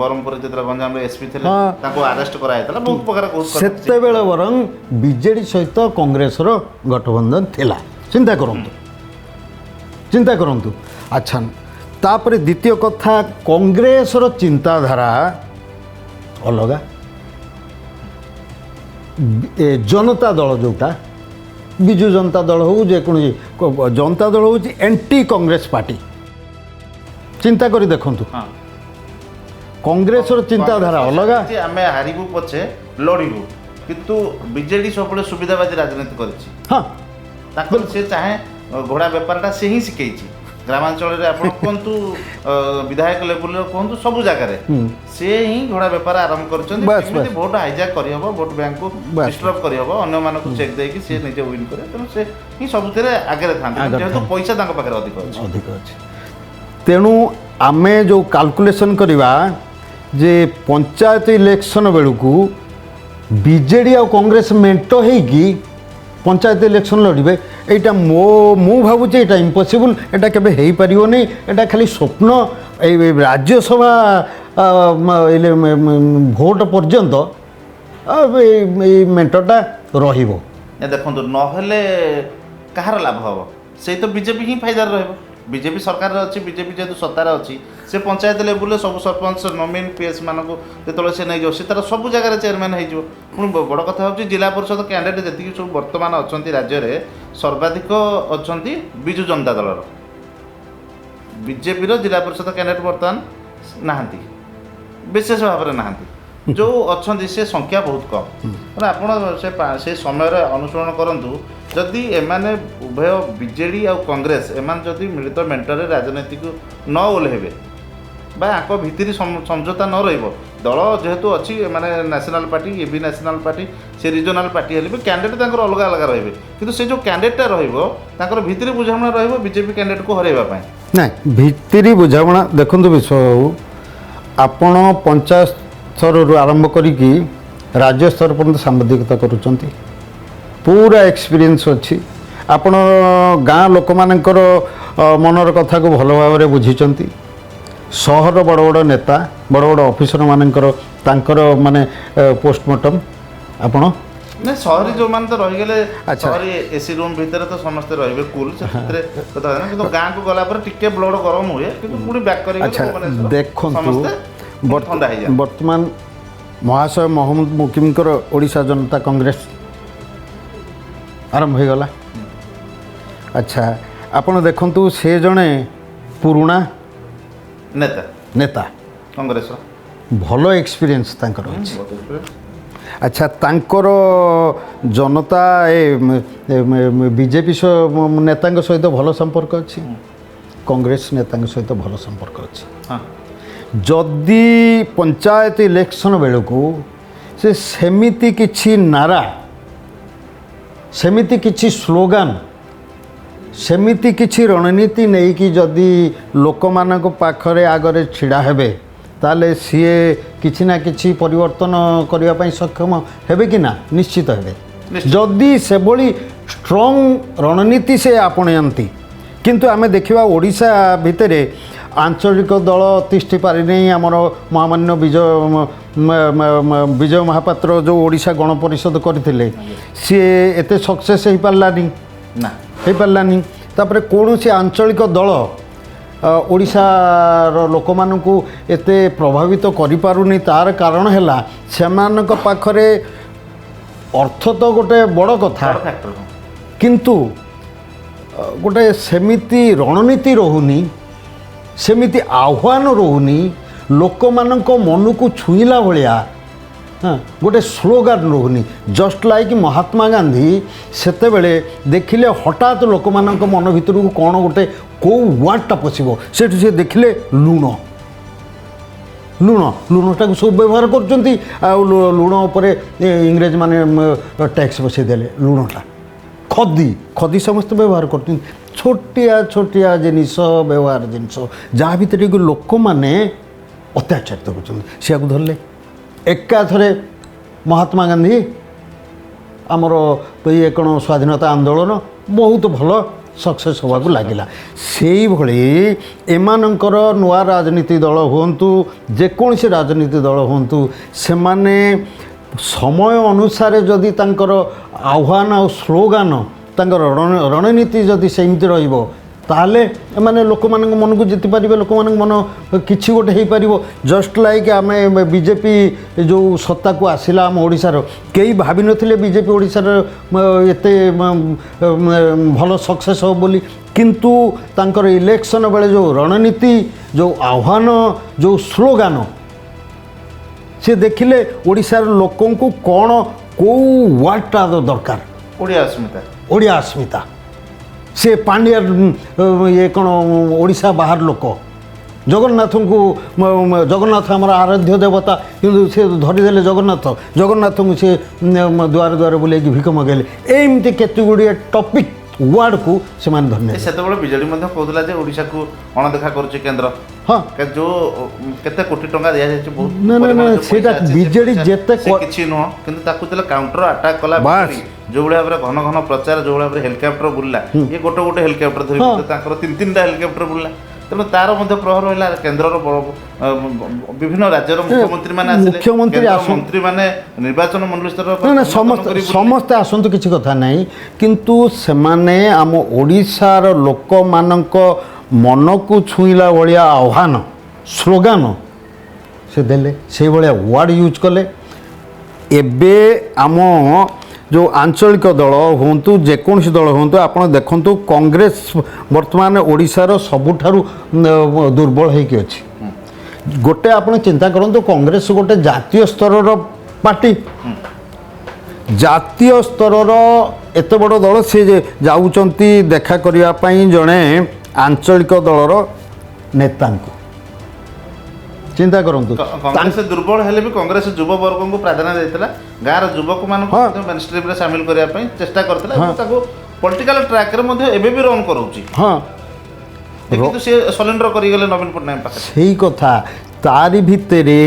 ବ୍ରହ୍ମପୁର ଯେତେବେଳେ ଗଞ୍ଜାମରେ ଏସ୍ପି ଥିଲେ ତାଙ୍କୁ ଆରେଷ୍ଟ କରାଯାଇଥିଲା, ବହୁତ ପ୍ରକାର। ସେତେବେଳେ ବରଂ ବିଜେଡ଼ି ସହିତ କଂଗ୍ରେସର ଗଠବନ୍ଧନ ଥିଲା। ଚିନ୍ତା କରନ୍ତୁ। ଆଚ୍ଛା ତାପରେ ଦ୍ୱିତୀୟ କଥା, କଂଗ୍ରେସର ଚିନ୍ତାଧାରା ଅଲଗା, ଜନତା ଦଳ ଯେଉଁଟା ବିଜୁ ଜନତା ଦଳ ହେଉ, ଯେକୌଣସି ଜନତା ଦଳ ହେଉଛି ଏଣ୍ଟି କଂଗ୍ରେସ ପାର୍ଟି। ଚିନ୍ତା କରି ଦେଖନ୍ତୁ କଂଗ୍ରେସର ଚିନ୍ତାଧାରା ଅଲଗା। ଆମେ ହାରିବୁ ପଛେ ଲଢ଼ିବୁ, କିନ୍ତୁ ବିଜେଡ଼ି ସବୁବେଳେ ସୁବିଧାବାଦୀ ରାଜନୀତି କରିଛି। ହଁ ତାଙ୍କର ସେ ଚାହେଁ ଘୋଡ଼ା ବେପାରଟା ସେ ହିଁ ଶିଖେଇଛି। ଗ୍ରାମାଞ୍ଚଳରେ ଆପଣ କୁହନ୍ତୁ, ବିଧାୟକ ଲେବୁଲରେ କୁହନ୍ତୁ, ସବୁ ଜାଗାରେ ସେ ହିଁ ଘୋଡ଼ା ବେପାର ଆରମ୍ଭ କରିଛନ୍ତି। କେମିତି ଭୋଟ ହାଇଜାକ୍ କରିହେବ, ଭୋଟ ବ୍ୟାଙ୍କକୁ ଡିଷ୍ଟର୍ବ କରିହେବ, ଅନ୍ୟମାନଙ୍କୁ ଚେକ୍ ଦେଇକି ସେ ନିଜେ ୱିନ୍ କରେ। ତେଣୁ ସେ ହିଁ ସବୁଥିରେ ଆଗରେ ଥାନ୍ତି, ଯେହେତୁ ପଇସା ତାଙ୍କ ପାଖରେ ଅଧିକ ଅଛି। ତେଣୁ ଆମେ ଯେଉଁ କାଲକୁଲେସନ୍ କରିବା ଯେ ପଞ୍ଚାୟତ ଇଲେକ୍ସନ୍ ବେଳକୁ ବିଜେଡ଼ି ଆଉ କଂଗ୍ରେସ ମେଣ୍ଟ ହେଇକି पंचायत इलेक्शन लड़े यहाँ मु भावुँ यहाँ इम्पॉसिबल एटा केबे हेई परिबोनी एटा खाली स्वप्न ए राज्यसभा भोट पर्यंत मेंटरटा रहिबो देखो नहेले कहार लाभ हम से तो बीजेपी ही फायदा रहा बीजेपी सरकार अच्छी बीजेपी जेहतु सत्तार अच्छी से पंचायत लेवल सब सरपंच नमिन पीएस मानक जो से नहीं सी तार सब जगह चेयरमैन हो पुणी बड़ कथा हूँ जिला परिषद कैंडिडेट जी सब बर्तमान अच्छा राज्य में सर्वाधिक अच्छा विजु जनता दल बीजेपी जिला परिषद कैंडिडेट बर्तमान नहांती विशेष भाव में नहांती जो अच्छा से संख्या बहुत कम मतलब आप से समय अनुसरण करूँ जदि एमाने उभय बीजेडी और कांग्रेस एमान जदि मिलित मेंटर राजनीति को न ओह्लैबे बाक भितर समझौता न रही दल जेहेतु अच्छी माने नेशनल पार्टी ये भी नेशनल पार्टी से रिजनल पार्टी हेल्ले भी कैंडिडेट अलग अलग रही कि से जो कैंडिडेटा भितर बुझाणा बीजेपी कैंडिडेट को हरैवाई ना भितरी बुझाणा देखु विश्व बाबू आपण पंचायत स्तर आरंभ करिकी राज्य स्तर पर्यंत सांबादिकता करुँच पूरा एक्सपीरियंस अच्छी आपण गाँ लोक मानकर मनर कथा को भल भाव में बुझीचंती सहर बड़ बड़ नेता बड़ बड़ ऑफिसर मानकर तांकर माने पोस्टमार्टम आपण नहीं सहरी जो मान तो रहीगले सहरी एसी रूम भितर तो समस्ते रहिबे कूल से कथा ना कि गाँ को गला पर टिके ब्लड गरम हुए कि पुणी बैक करी अच्छा देखंतु वर्तमान महाशय मोहम्मद मुकिमकर ओडिशा जनता कांग्रेस आरंभ हो गला अच्छा आपण देखंतु से जणे पुराणा नेता नेता कांग्रेस भलो एक्सपीरियंस तांकर अछि अच्छा तांकर जनता बीजेपी नेता सहित भलो संपर्क अछि कांग्रेस नेता सहित भलो संपर्क अछि जदि पंचायत इलेक्शन बेलू से सेमिति किछि नारा सेमिति किछि स्लोगान सेमिति किछि रणनीति नहीं कि जदि लोक मानक पाखरे आगरे छिड़ा हेबे ताले सीए किछि ना किछि परिवर्तन करबा पई सक्षम हेबे कि ना निश्चित हेबे जदि से बड़ी स्ट्रॉन्ग रणनीति से आपणयंती किंतु आमे देखिबा ओडिशा भितरे आंचलिक दल तिष्ठि पारि नहीं आमर महामान्य विजय महापात्र जो ओडिशा गण परिषद करथिले सी एते सक्सेस हो पारानी ना हो पारानी तापर कौन सी आंचलिक दल ओडिशार लोक मानू एते प्रभावित करि पारुनी तार कारण है सेमानक पाखरे अर्थ तो गोटे बड़ कथा किंतु गोटे सेमिति रणनीति रहुनी सेमिति आह्वान रोनी लोक मानक मन को छुईला भाया हाँ गोटे स्लोगान रोनी जस्ट लाइक महात्मा गांधी सेते बेले देखिले हठात लोक मानक मन भितर को कौन गोटे कौ वार्डटा पशिब से देखिले लुण लुण लुणटा को सब व्यवहार कर लुण उपर इंग्रेज माने टैक्स बसईदेले लुणटा खदी खदी समस्त व्यवहार कर छोटिया छोटिया जिनिस व्यवहार जिनिस जहाँ भितर कि लोक मैंने अत्याचारित कर धरले एका थरे महात्मा गांधी आमर ये कौन स्वाधीनता आंदोलन बहुत भल सक्सेस होगा लगिला से भली एमानंकर नुआ राजनीति दल हुंतु जेकोसी राजनीति दल हुंतु से माने समय अनुसार जदि तांकर आह्वान और स्लोगान तांकर रणनीति जदि सेमती रहिबो ताले माने लोक मान मन को जीति पारिबे लोक मान मन किछि गोटे हो पार जस्ट लाइक आमे बीजेपी जो सत्ता को आसिला आम ओडिशार कई भाभी नथिले बीजेपी ओडिशार एते भल सक्सेस हो बोली किंतु तांकर इलेक्शन बेले जो रणनीति जो आह्वान जो स्लोगान से देखिले ओडिशार लोकन को कौन कौ वार्डटा दरकार ओडिया अस्मिता से पांड्या ये कौन ओडिशा बाहर लोक जगन्नाथ को जगन्नाथ आम आराध्य देवता किंतु से धरीदे जगन्नाथ जगन्नाथ को सी द्वार द्वार बुले भिख मगेले एमती केते गुड़िए टपिक ୱାର୍ଡ଼କୁ ସେମାନେ ଧନ୍ୟ। ସେତେବେଳେ ବିଜେଡି ମଧ୍ୟ କହୁଥିଲା ଯେ ଓଡ଼ିଶାକୁ ଅଣଦେଖା କରୁଛି କେନ୍ଦ୍ର। ହଁ ଯୋଉ କେତେ କୋଟି ଟଙ୍କା ଦିଆଯାଇଛି ବହୁତ ନା ନା ନା ସେଇଟା ବିଜେଡି ଯେତେ କିଛି ନୁହଁ, କିନ୍ତୁ ତାକୁ ଯେତେବେଳେ କାଉଣ୍ଟର ଆଟାକ୍ କଲା ବାସ୍। ଯୋଉଭଳି ଭାବରେ ଘନ ଘନ ପ୍ରଚାର, ଯୋଉଭଳି ଭାବରେ ହେଲିକପ୍ଟର ବୁଲିଲା, ଇଏ ଗୋଟେ ହେଲିକପ୍ଟର ଧରି ତାଙ୍କର ତିନିଟା ହେଲିକପ୍ଟର ବୁଲିଲା। ତେଣୁ ତାର ମଧ୍ୟ ପ୍ରଭାବ ରହିଲା। କେନ୍ଦ୍ରର ବିଭିନ୍ନ ରାଜ୍ୟର ମୁଖ୍ୟମନ୍ତ୍ରୀ ମାନେ ମନ୍ତ୍ରୀ ମାନେ ନିର୍ବାଚନ ମଣ୍ଡଳୀ ସ୍ତର ସମସ୍ତେ ଆସନ୍ତୁ, କିଛି କଥା ନାହିଁ, କିନ୍ତୁ ସେମାନେ ଆମ ଓଡ଼ିଶାର ଲୋକମାନଙ୍କ ମନକୁ ଛୁଇଁଲା ଭଳିଆ ଆହ୍ୱାନ ସ୍ଲୋଗାନ ସେ ଦେଲେ, ସେଇଭଳିଆ ୱାର୍ଡ଼ ୟୁଜ୍ କଲେ। ଏବେ ଆମ ଯେଉଁ ଆଞ୍ଚଳିକ ଦଳ ହୁଅନ୍ତୁ, ଯେକୌଣସି ଦଳ ହୁଅନ୍ତୁ, ଆପଣ ଦେଖନ୍ତୁ କଂଗ୍ରେସ ବର୍ତ୍ତମାନ ଓଡ଼ିଶାର ସବୁଠାରୁ ଦୁର୍ବଳ ହେଇକି ଅଛି। ଗୋଟେ ଆପଣ ଚିନ୍ତା କରନ୍ତୁ, କଂଗ୍ରେସ ଗୋଟେ ଜାତୀୟ ସ୍ତରର ପାର୍ଟି, ଜାତୀୟ ସ୍ତରର ଏତେ ବଡ଼ ଦଳ, ସେ ଯାଉଛନ୍ତି ଦେଖା କରିବା ପାଇଁ ଜଣେ ଆଞ୍ଚଳିକ ଦଳର ନେତାଙ୍କୁ। ଚିନ୍ତା କରନ୍ତୁ, କଂଗ୍ରେସ ଦୁର୍ବଳ ହେଲେ ବି କଂଗ୍ରେସ ଯୁବବର୍ଗଙ୍କୁ ପ୍ରାଧାନ୍ୟ ଦେଇଥିଲା, ଗାଁର ଯୁବକମାନଙ୍କୁ ମେନଷ୍ଟ୍ରିମ୍ରେ ସାମିଲ କରିବା ପାଇଁ ଚେଷ୍ଟା କରିଥିଲା, ତାକୁ ପଲିଟିକାଲ ଟ୍ରାକରେ ମଧ୍ୟ ଏବେ ବି ରନ୍ କରାଉଛି। ହଁ, କିନ୍ତୁ ସେ ସରେଣ୍ଡର କରିଗଲେ ନବୀନ ପଟ୍ଟନାୟକ ପାଖରେ। ସେଇ କଥା, ତାରି ଭିତରେ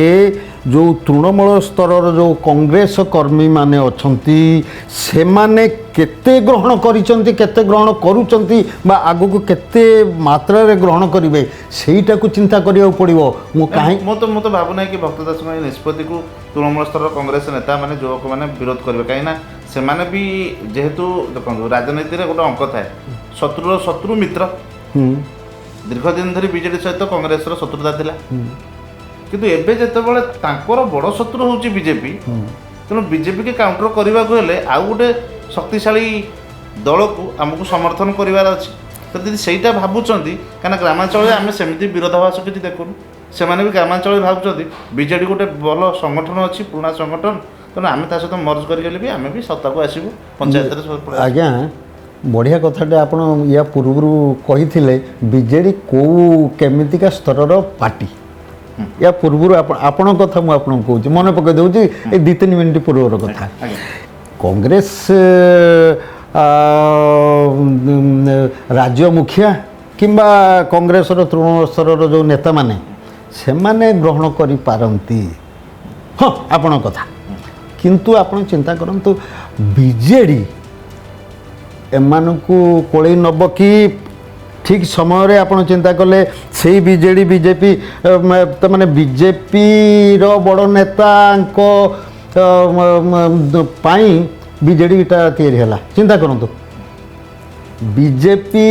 ଯେଉଁ ତୃଣମୂଳ ସ୍ତରର ଯେଉଁ କଂଗ୍ରେସ କର୍ମୀମାନେ ଅଛନ୍ତି, ସେମାନେ କେତେ ଗ୍ରହଣ କରିଛନ୍ତି, କେତେ ଗ୍ରହଣ କରୁଛନ୍ତି, ବା ଆଗକୁ କେତେ ମାତ୍ରାରେ ଗ୍ରହଣ କରିବେ, ସେଇଟାକୁ ଚିନ୍ତା କରିବାକୁ ପଡ଼ିବ। ମୁଁ ତ ଭାବୁନାହିଁ କି ଭକ୍ତ ଦାସଙ୍କ ଏହି ନିଷ୍ପତ୍ତିକୁ ତୃଣମୂଳ ସ୍ତରର କଂଗ୍ରେସ ନେତାମାନେ, ଯୁବକମାନେ ବିରୋଧ କରିବେ। କାହିଁକିନା ସେମାନେ ବି ଯେହେତୁ ଦେଖନ୍ତୁ, ରାଜନୀତିରେ ଗୋଟେ ଅଙ୍କ ଥାଏ, ଶତ୍ରୁର ଶତ୍ରୁ ମିତ୍ର। ଦୀର୍ଘ ଦିନ ଧରି ବିଜେଡି ସହିତ କଂଗ୍ରେସର ଶତ୍ରୁତା ଥିଲା, କିନ୍ତୁ ଏବେ ଯେତେବେଳେ ତାଙ୍କର ବଡ଼ ଶତ୍ରୁ ହେଉଛି ବିଜେପି, ତେଣୁ ବିଜେପିକି କାଉଣ୍ଟର କରିବାକୁ ହେଲେ ଆଉ ଗୋଟେ ଶକ୍ତିଶାଳୀ ଦଳକୁ ଆମକୁ ସମର୍ଥନ କରିବାର ଅଛି। ତ ଯଦି ସେଇଟା ଭାବୁଛନ୍ତି, କାହିଁକିନା ଗ୍ରାମାଞ୍ଚଳରେ ଆମେ ସେମିତି ବିରୋଧାଭାସ କିଛି ଦେଖୁନୁ, ସେମାନେ ବି ଗ୍ରାମାଞ୍ଚଳରେ ଭାବୁଛନ୍ତି ବିଜେଡ଼ି ଗୋଟେ ଭଲ ସଂଗଠନ ଅଛି, ପୁରୁଣା ସଂଗଠନ, ତେଣୁ ଆମେ ତା ସହିତ ମର୍ଜ କରିଗଲେ ବି ଆମେ ବି ସତ୍ତାକୁ ଆସିବୁ, ପଞ୍ଚାୟତରେ। ଆଜ୍ଞା, ବଢ଼ିଆ କଥାଟେ ଆପଣ ୟା ପୂର୍ବରୁ କହିଥିଲେ, ବିଜେଡ଼ି କେଉଁ କେମିତିକା ସ୍ତରର ପାର୍ଟି। ୟା ପୂର୍ବରୁ ଆପଣଙ୍କ କଥା ମୁଁ ଆପଣଙ୍କୁ କହୁଛି, ମନେ ପକାଇ ଦେଉଛି, ଏଇ 2-3 ମିନିଟ୍ ପୂର୍ବର କଥା। କଂଗ୍ରେସ ରାଜ୍ୟ ମୁଖିଆ କିମ୍ବା କଂଗ୍ରେସର ତୃଣମୂଳ ସ୍ତରର ଯେଉଁ ନେତାମାନେ, ସେମାନେ ଗ୍ରହଣ କରିପାରନ୍ତି, ହଁ ଆପଣଙ୍କ କଥା। କିନ୍ତୁ ଆପଣ ଚିନ୍ତା କରନ୍ତୁ, ବିଜେଡ଼ି ଏମାନଙ୍କୁ କୋଳେଇ ନେବ କି? ଠିକ୍ ସମୟରେ ଆପଣ ଚିନ୍ତା କଲେ ସେଇ ବିଜେଡ଼ି ବିଜେପି, ମାନେ ବିଜେପିର ବଡ଼ ନେତାଙ୍କ ପାଇଁ ବିଜେଡ଼ିଟା ତିଆରି ହେଲା। ଚିନ୍ତା କରନ୍ତୁ, ବିଜେପି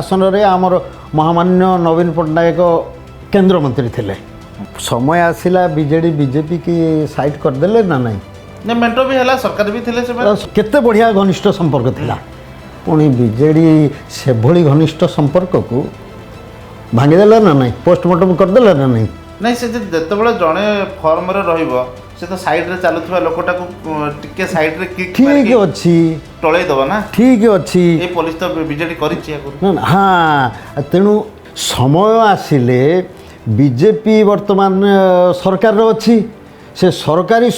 ଶାସନରେ ଆମର ମହାମାନ୍ୟ ନବୀନ ପଟ୍ଟନାୟକ କେନ୍ଦ୍ରମନ୍ତ୍ରୀ ଥିଲେ। ସମୟ ଆସିଲା ବିଜେଡ଼ି ବିଜେପି କି ସାଇଡ୍ କରିଦେଲେ ନା ନାହିଁ? ମେଣ୍ଟ ବି ହେଲା, ସରକାର ବି ଥିଲେ, କେତେ ବଢ଼ିଆ ଘନିଷ୍ଠ ସମ୍ପର୍କ ଥିଲା। ପୁଣି ବିଜେଡ଼ି ସେଭଳି ଘନିଷ୍ଠ ସମ୍ପର୍କକୁ ଭାଙ୍ଗିଦେଲା ନା ନାହିଁ? ପୋଷ୍ଟମର୍ଟମ କରିଦେଲା ନା ନାହିଁ? ନାଇଁ, ସେ ଯେତେବେଳେ ଜଣେ ଫର୍ମରେ ରହିବ, ସେ ତ ସାଇଡ୍ରେ ଚାଲୁଥିବା ଲୋକଟାକୁ ଟିକେ ସାଇଡ୍ରେ ଠିକ୍ ଅଛି ଟଳେଇ ଦେବ ନା। ଠିକ୍ ଅଛି, ଏଇ ପଲିସି ତ ବିଜେଡ଼ି କରିଛି ଆଗରୁ। ହଁ, ତେଣୁ ସମୟ ଆସିଲେ ବିଜେପି ବର୍ତ୍ତମାନ ସରକାରରେ ଅଛି, ସେ ସରକାରୀ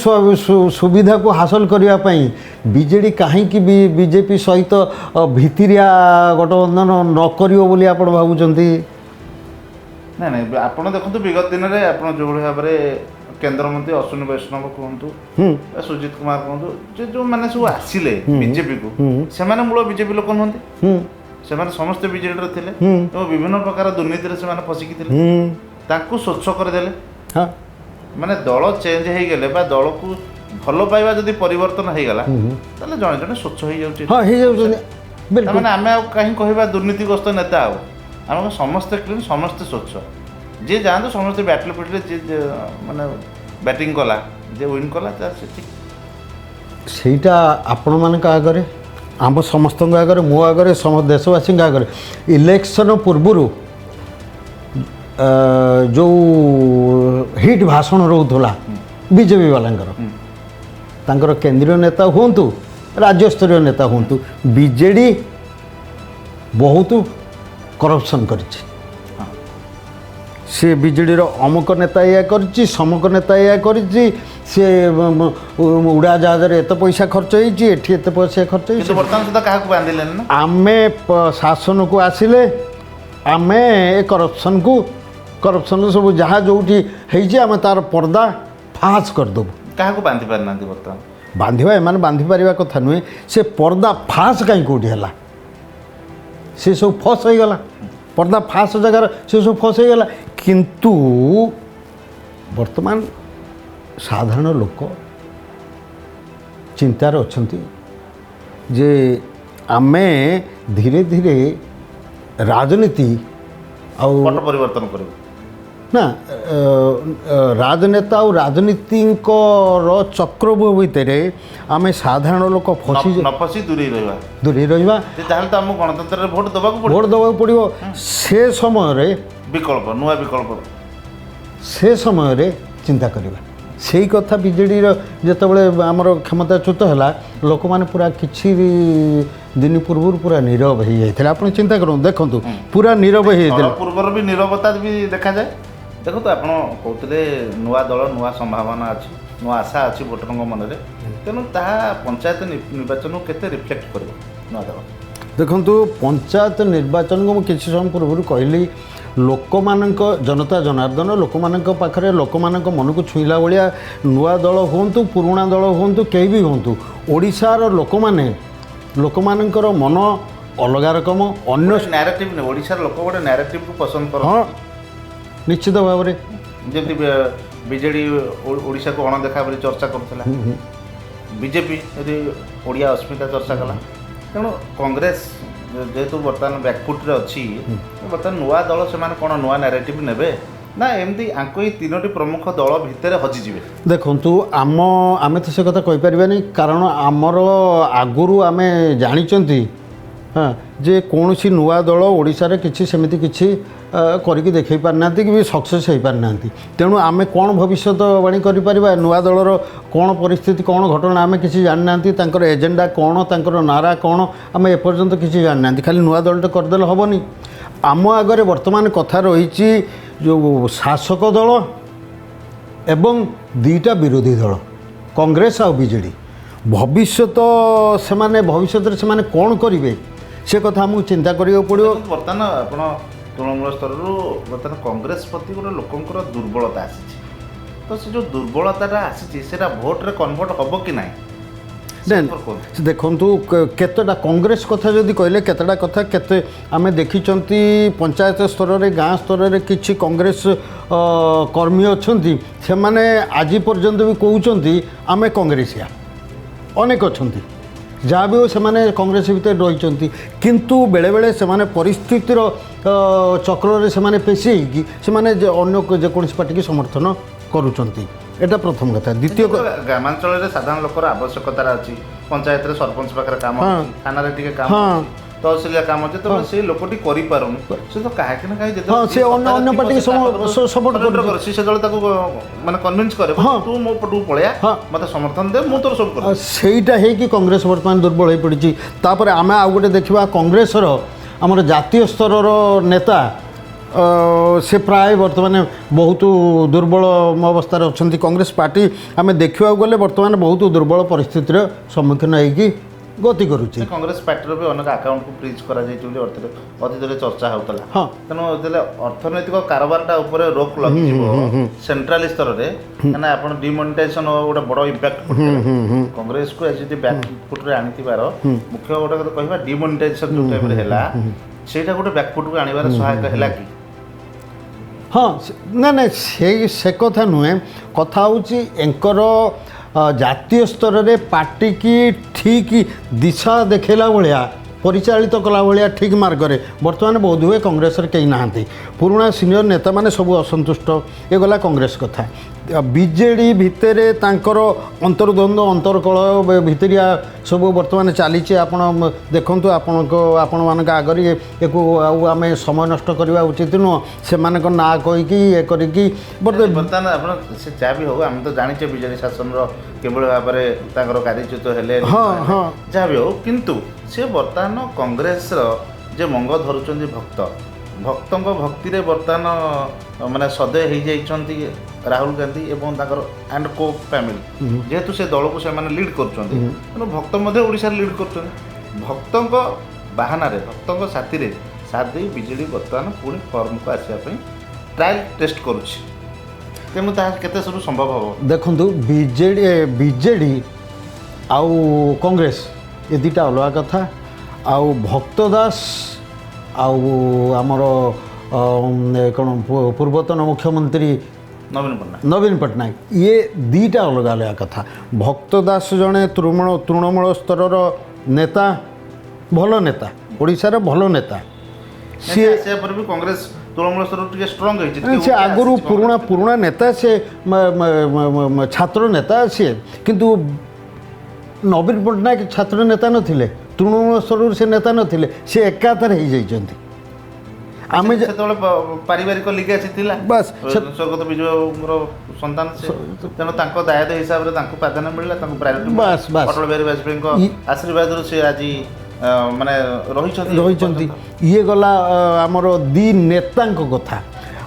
ସୁବିଧାକୁ ହାସଲ କରିବା ପାଇଁ ବିଜେଡ଼ି କାହିଁକି ବିଜେପି ସହିତ ଭିତିରିଆ ଗଠବନ୍ଧନ ନ କରିବ ବୋଲି ଆପଣ ଭାବୁଛନ୍ତି? ନାଇଁ, ଆପଣ ଦେଖନ୍ତୁ, ବିଗତ ଦିନରେ ଆପଣ ଯେଉଁଭଳି ଭାବରେ କେନ୍ଦ୍ରମନ୍ତ୍ରୀ ଅଶ୍ୱିନୀ ବୈଷ୍ଣବ କୁହନ୍ତୁ, ସୁଜିତ କୁମାର କୁହନ୍ତୁ, ଯେଉଁମାନେ ସବୁ ଆସିଲେ ବିଜେପିକୁ, ସେମାନେ ମୂଳ ବିଜେପି ଲୋକ ନୁହନ୍ତି, ସେମାନେ ସମସ୍ତେ ବିଜେଡ଼ିରେ ଥିଲେ ଏବଂ ବିଭିନ୍ନ ପ୍ରକାର ଦୁର୍ନୀତିରେ ସେମାନେ ଫସିକି ଥିଲେ। ତାଙ୍କୁ ସ୍ୱଚ୍ଛ କରିଦେଲେ। ମାନେ ଦଳ ଚେଞ୍ଜ ହେଇଗଲେ ବା ଦଳକୁ ଭଲ ପାଇବା ଯଦି ପରିବର୍ତ୍ତନ ହେଇଗଲା, ତାହେଲେ ଜଣେ ଜଣେ ସ୍ୱଚ୍ଛ ହେଇଯାଉଛି। ମାନେ ଆମେ ଆଉ କାହିଁ କହିବା ଦୁର୍ନୀତିଗ୍ରସ୍ତ ନେତା? ଆଉ ଆମେ ସମସ୍ତେ କ୍ଲିନ୍, ସମସ୍ତେ ସ୍ୱଚ୍ଛ, ଯିଏ ଯାଆନ୍ତୁ, ସମସ୍ତେ ବ୍ୟାଟଲ ପିଟିଲେ, ଯିଏ ମାନେ ବ୍ୟାଟିଂ କଲା, ଯିଏ ୱିନ୍ କଲା, ସେ ଠିକ୍। ସେଇଟା ଆପଣମାନଙ୍କ ଆଗରେ, ଆମ ସମସ୍ତଙ୍କ ଆଗରେ, ମୋ ଆଗରେ, ଦେଶବାସୀଙ୍କ ଆଗରେ, ଇଲେକ୍ସନ୍ ପୂର୍ବରୁ ଯେଉଁ ହିଟ୍ ଭାଷଣ ରହୁଥିଲା ବିଜେପି ବାଲାଙ୍କର, ତାଙ୍କର କେନ୍ଦ୍ରୀୟ ନେତା ହୁଅନ୍ତୁ, ରାଜ୍ୟସ୍ତରୀୟ ନେତା ହୁଅନ୍ତୁ, ବିଜେଡ଼ି ବହୁତ କରପସନ୍ କରିଛି। ସେ ବିଜେଡ଼ିର ଅମୁକ ନେତା ଏଇଆ କରିଛି, ସମୁକ ନେତା ଏଇଆ କରିଛି, ସେ ଉଡ଼ାଜାହାଜରେ ଏତେ ପଇସା ଖର୍ଚ୍ଚ ହେଇଛି, ଏଠି ଏତେ ପଇସା ଖର୍ଚ୍ଚ କିନ୍ତୁ ହେଇଛି। ବର୍ତ୍ତମାନ ସୁଦ୍ଧା କାହାକୁ ବାନ୍ଧିଲେନି ନା। ଆମେ ଶାସନକୁ ଆସିଲେ ଆମେ ଏ କରପ୍ସନ୍ ସବୁ ଯାହା ଯେଉଁଠି ହେଇଛି ଆମେ ତାର ପର୍ଦ୍ଦା ଫାସ୍ କରିଦେବୁ। କାହାକୁ ବାନ୍ଧି ପାରିନାହାନ୍ତି ବର୍ତ୍ତମାନ। ବାନ୍ଧିବା ଏମାନେ ବାନ୍ଧି ପାରିବା କଥା ନୁହେଁ, ସେ ପର୍ଦ୍ଦା ଫାସ୍ କାହିଁ କେଉଁଠି ହେଲା, ସେ ସବୁ ଫସ୍ ହେଇଗଲା। ପର୍ଦ୍ଦା ଫାସ୍ ଜାଗାରେ ସେ ସବୁ ଫସ୍ ହେଇଗଲା। କିନ୍ତୁ ବର୍ତ୍ତମାନ ସାଧାରଣ ଲୋକ ଚିନ୍ତାରେ ଅଛନ୍ତି ଯେ ଆମେ ଧୀରେ ଧୀରେ ରାଜନୀତି ଆଉ ପଟ ପରିବର୍ତ୍ତନ କରିବୁ। ନା ରାଜନେତା ଆଉ ରାଜନୀତିଙ୍କର ଚକ୍ରବ୍ୟୂହ ଭିତରେ ଆମେ ସାଧାରଣ ଲୋକ ଫସି ନ ଫସି ଦୂରେଇ ରହିବା। ତାହେଲେ ତ ଆମକୁ ଗଣତନ୍ତ୍ରରେ ଭୋଟ ଦେବାକୁ ପଡ଼ିବ। ଭୋଟ ଦେବାକୁ ପଡ଼ିବ। ସେ ସମୟରେ ନୂଆ ବିକଳ୍ପ ସେ ସମୟରେ ଚିନ୍ତା କରିବା। ସେଇ କଥା ବିଜେଡ଼ିର ଯେତେବେଳେ ଆମର କ୍ଷମତାଚ୍ୟୁତ ହେଲା, ଲୋକମାନେ ପୁରା କିଛି ଦିନ ପୂର୍ବରୁ ପୁରା ନୀରବ ହେଇଯାଇଥିଲେ। ଆପଣ ଚିନ୍ତା କରନ୍ତୁ, ଦେଖନ୍ତୁ ପୁରା ନୀରବ ହେଇଯାଇଥିଲେ। ପୂର୍ବରୁ ବି ନୀରବତା ବି ଦେଖାଯାଏ। ଦେଖନ୍ତୁ, ଆପଣ କହୁଥିଲେ ନୂଆ ଦଳ, ନୂଆ ସମ୍ଭାବନା ଅଛି, ନୂଆ ଆଶା ଅଛି ଭୋଟରଙ୍କ ମନରେ। ତେଣୁ ତାହା ପଞ୍ଚାୟତ ନିର୍ବାଚନକୁ କେତେ ରିଫ୍ଲେକ୍ଟ କରିବ ନୂଆ ଦଳ? ଦେଖନ୍ତୁ, ପଞ୍ଚାୟତ ନିର୍ବାଚନକୁ ମୁଁ କିଛି ସମୟ ପୂର୍ବରୁ କହିଲି, ଲୋକମାନଙ୍କ ଜନତା ଜନାର୍ଦ୍ଦନ ଲୋକମାନଙ୍କ ପାଖରେ, ଲୋକମାନଙ୍କ ମନକୁ ଛୁଇଁଲା ଭଳିଆ ନୂଆ ଦଳ ହୁଅନ୍ତୁ, ପୁରୁଣା ଦଳ ହୁଅନ୍ତୁ, କେହି ବି ହୁଅନ୍ତୁ, ଓଡ଼ିଶାର ଲୋକମାନଙ୍କର ମନ ଅଲଗା ରକମ। ଅନ୍ୟ ନ୍ୟାରେଟିଭ୍ ନେଇ ଓଡ଼ିଶାର ଲୋକ ଗୋଟେ ନ୍ୟାରେଟିଭ୍କୁ ପସନ୍ଦ କରନ୍ତି। ହଁ, ନିଶ୍ଚିତ ଭାବରେ। ଯେମିତି ବିଜେଡ଼ି ଓଡ଼ିଶାକୁ ଅଣଦେଖା ବୋଲି ଚର୍ଚ୍ଚା କରୁଥିଲା, ବିଜେପି ଯଦି ଓଡ଼ିଆ ଅସ୍ମିତା ଚର୍ଚ୍ଚା କଲା। ତେଣୁ କଂଗ୍ରେସ ଯେହେତୁ ବର୍ତ୍ତମାନ ବ୍ୟାକଫୁଟ୍ରେ ଅଛି, ବର୍ତ୍ତମାନ ନୂଆ ଦଳ ସେମାନେ କ'ଣ ନୂଆ ନ୍ୟାରେଟିଭ୍ ନେବେ ନା ଏମିତି ଆଙ୍କ ଏଇ ତିନୋଟି ପ୍ରମୁଖ ଦଳ ଭିତରେ ହଜିଯିବେ? ଦେଖନ୍ତୁ, ଆମେ ତ ସେ କଥା କହିପାରିବାନି, କାରଣ ଆମର ଆଗରୁ ଆମେ ଜାଣିଛନ୍ତି ଯେ କୌଣସି ନୂଆ ଦଳ ଓଡ଼ିଶାରେ କିଛି ସେମିତି କିଛି କରିକି ଦେଖାଇ ପାରିନାହାନ୍ତି କି ବି ସକ୍ସେସ୍ ହେଇପାରିନାହାନ୍ତି। ତେଣୁ ଆମେ କ'ଣ ଭବିଷ୍ୟତବାଣୀ କରିପାରିବା? ନୂଆ ଦଳର କ'ଣ ପରିସ୍ଥିତି, କ'ଣ ଘଟଣା ଆମେ କିଛି ଜାଣିନାହାନ୍ତି। ତାଙ୍କର ଏଜେଣ୍ଡା କ'ଣ, ତାଙ୍କର ନାରା କ'ଣ, ଆମେ ଏପର୍ଯ୍ୟନ୍ତ କିଛି ଜାଣିନାହାନ୍ତି। ଖାଲି ନୂଆ ଦଳଟା କରିଦେଲେ ହେବନି। ଆମ ଆଗରେ ବର୍ତ୍ତମାନ କଥା ରହିଛି ଯେଉଁ ଶାସକ ଦଳ ଏବଂ ଦୁଇଟା ବିରୋଧୀ ଦଳ, କଂଗ୍ରେସ ଆଉ ବିଜେଡ଼ି। ଭବିଷ୍ୟତରେ ସେମାନେ କ'ଣ କରିବେ ସେ କଥା ଆମକୁ ଚିନ୍ତା କରିବାକୁ ପଡ଼ିବ। ବର୍ତ୍ତମାନ ଆପଣ ତୃଣମୂଳ ସ୍ତରରୁ ବର୍ତ୍ତମାନ କଂଗ୍ରେସ ପ୍ରତି ଗୋଟେ ଲୋକଙ୍କର ଦୁର୍ବଳତା ଆସିଛି। ତ ସେ ଯେଉଁ ଦୁର୍ବଳତାଟା ଆସିଛି ସେଇଟା ଭୋଟରେ କନଭର୍ଟ ହେବ କି ନାହିଁ? ଦେଖନ୍ତୁ, କେତେଟା କଂଗ୍ରେସ କଥା ଯଦି କହିଲେ କେତେଟା କଥା ଆମେ ଦେଖିଛନ୍ତି ପଞ୍ଚାୟତ ସ୍ତରରେ, ଗାଁ ସ୍ତରରେ କିଛି କଂଗ୍ରେସ କର୍ମୀ ଅଛନ୍ତି, ସେମାନେ ଆଜି ପର୍ଯ୍ୟନ୍ତ ବି କହୁଛନ୍ତି ଆମେ କଂଗ୍ରେସିଆ। ଅନେକ ଅଛନ୍ତି, ଯାହା ବି ହେଉ ସେମାନେ କଂଗ୍ରେସ ଭିତରେ ରହିଛନ୍ତି। କିନ୍ତୁ ବେଳେବେଳେ ସେମାନେ ପରିସ୍ଥିତିର ଚକ୍ରରେ ସେମାନେ ପେଶି ହେଇକି ସେମାନେ ଅନ୍ୟ ଯେକୌଣସି ପାର୍ଟିକି ସମର୍ଥନ କରୁଛନ୍ତି। এটা প্রথম কথা। দ্বিতীয় গ্রামাঞ্চলের সাধারণ লোকর আবশ্যকতা আছে, পঞ্চায়েতের সরপঞ্চ পাখে কাম আছে, থানারে টিকে কাম আছে, তহসিলিয়া কাম আছে, তো সেই লোকটি করি পারুন, সে তো কাহাকে না কাহি যেতে সে অন্য পার্টিকে সপোর্ট করে, সে যেতে তাকে মানে কনভিন্স করে তু মো পটু পড়িয়া মতে সমর্থন দে, মু তোর সব করে। সেইটা ହେଇକି কংগ্রেস বর্তমান দুর্বল হয়ে পড়িছি। তারপরে আমি আউ গোটে দেখিবা কংগ্রেসর আমার জাতীয় স্তরর নেতা से प्राय बर्तमान बहुत दुर्बल अवस्था अच्छा। कांग्रेस पार्टी आम देखा गले बर्तमान बहुत दुर्बल परिस्थितिर सम्मुखीन होगी गति करुचे। कांग्रेस पार्टी भी अनेक आकाउंट को फ्रीज करा अतीत चर्चा होता। हाँ, तेणु जो अर्थनैतिक कारबारटा रोक लगे सेंट्राल स्तर में आप डिमोनेटाइजेशन गोटे बड़ इम्पैक्ट कांग्रेस को आज बैकफुट्रे आनीबार मुख्य गोटे कह डिमोनेटाइजेशन जो टाइम से गोटे बैकफुट को आनबार सहायक है कि? हाँ, ना ना से कथा नुहे, कथा होची एंकर जातीय स्तर में पार्टी की ठीक दिशा देखेला भाया परिचालित कला भाया ठीक मार्ग में बर्तमान बोध हुए कांग्रेस कहीं ना। पुराणा सीनियर नेता मैंने सब असंतुष्ट, ये गला कांग्रेस कथा। बीजेडी भितर तांकर अंतर्द्वंद अंतर्कल भितरिया सब बर्तमान चली। आपण देखु आपण मान आगे ये आम समय नष्ट करवा उचित नुह, से ना कहीकि ये करी बर्तमान से जहाँ भी हो आम तो जाने बीजेडी शासन केवल भाव में कार्यच्युत हेले। हाँ हाँ, जहाँ भी हो किंतु से बर्तमान कांग्रेस जे मंग धरुचंदी भक्त भक्तों भक्ति रे बर्तमान माने सदय हो जाइछंती ରାହୁଲ ଗାନ୍ଧୀ ଏବଂ ତାଙ୍କର ଆଣ୍ଡ କୋ ଫ୍ୟାମିଲି ଯେହେତୁ ସେ ଦଳକୁ ସେମାନେ ଲିଡ୍ କରୁଛନ୍ତି ତେଣୁ ଭକ୍ତ ମଧ୍ୟ ଓଡ଼ିଶାରେ ଲିଡ୍ କରୁଛନ୍ତି ଭକ୍ତଙ୍କ ବାହାନାରେ ଭକ୍ତଙ୍କ ସାଥିରେ ସାଥ ଦେଇ ବିଜେଡି ବର୍ତ୍ତମାନ ପୁଣି ଫର୍ମକୁ ଆସିବା ପାଇଁ ଟ୍ରାଏଲ୍ ଟେଷ୍ଟ କରୁଛି ତେଣୁ ତାହା କେତେ ସବୁ ସମ୍ଭବ ହେବ ଦେଖନ୍ତୁ ବିଜେଡ଼ି ଆଉ କଂଗ୍ରେସ ଏ ଦୁଇଟା ଅଲଗା କଥା ଆଉ ଭକ୍ତ ଦାସ ଆଉ ଆମର କ'ଣ ପୂର୍ବତନ ମୁଖ୍ୟମନ୍ତ୍ରୀ ନବୀନ ପଟ୍ଟନାୟକ ନବୀନ ପଟ୍ଟନାୟକ ଇଏ ଦୁଇଟା ଅଲଗା ଅଲଗା କଥା ଭକ୍ତ ଦାସ ଜଣେ ତୃଣମୂଳ ସ୍ତରର ନେତା ଭଲ ନେତା ଓଡ଼ିଶାର ଭଲ ନେତା ସିଏ ଆସିବା ପରେ ବି କଂଗ୍ରେସ ତୃଣମୂଳ ସ୍ତରରୁ ଟିକେ ଷ୍ଟ୍ରଙ୍ଗ ହେଇଛି ସେ ଆଗରୁ ପୁରୁଣା ନେତା ସେ ଛାତ୍ର ନେତା ସିଏ କିନ୍ତୁ ନବୀନ ପଟ୍ଟନାୟକ ଛାତ୍ର ନେତା ନଥିଲେ ତୃଣମୂଳ ସ୍ତରରୁ ସେ ନେତା ନଥିଲେ ସେ ଏକାଥରେ ହେଇଯାଇଛନ୍ତି ଆମେ ସେତେବେଳେ ପାରିବାରିକ ଲିଗାସି ଥିଲା ବାସ୍ ସ୍ୱର୍ଗତ ବିଜୟଙ୍କର ସନ୍ତାନ ତେଣୁ ତାଙ୍କ ଦାୟିତ୍ୱ ହିସାବରେ ତାଙ୍କୁ ପ୍ରାଧାନ୍ୟ ମିଳିଲା ତାଙ୍କୁ ପ୍ରାୟୋରିଟି ଅଟଳ ବିହାରୀ ବାଜପେୟୀଙ୍କ ଆଶୀର୍ବାଦରୁ ସେ ଆଜି ମାନେ ରହିଛନ୍ତି ଇଏ ଗଲା ଆମର ଦି ନେତାଙ୍କ କଥା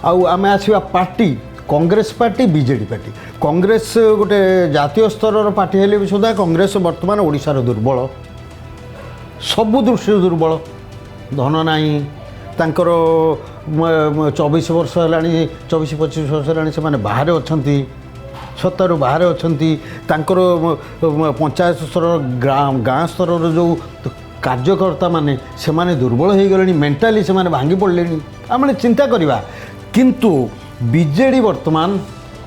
ଆଉ ଆମେ ଆସିବା party Congress party BJD party Congress ଗୋଟେ ଜାତୀୟ ସ୍ତରର ପାର୍ଟି ହେଲେ ବି ସୁଦ୍ଧା କଂଗ୍ରେସ ବର୍ତ୍ତମାନ ଓଡ଼ିଶାର ଦୁର୍ବଳ ସବୁ ଦୃଷ୍ଟିରୁ ଦୁର୍ବଳ ଧନ ନାହିଁ ତାଙ୍କର 24 ବର୍ଷ ହେଲାଣି 24-25 ବର୍ଷ ହେଲାଣି ସେମାନେ ବାହାରେ ଅଛନ୍ତି ସତ୍ତାରୁ ବାହାରେ ଅଛନ୍ତି ତାଙ୍କର ପଞ୍ଚାୟତ ସ୍ତର ଗାଁ ସ୍ତରର ଯେଉଁ କାର୍ଯ୍ୟକର୍ତ୍ତା ମାନେ ସେମାନେ ଦୁର୍ବଳ ହୋଇଗଲେଣି ମେଣ୍ଟାଲି ସେମାନେ ଭାଙ୍ଗି ପଡ଼ିଲେଣି ଆମେ ଚିନ୍ତା କରିବା କିନ୍ତୁ ବିଜେଡ଼ି ବର୍ତ୍ତମାନ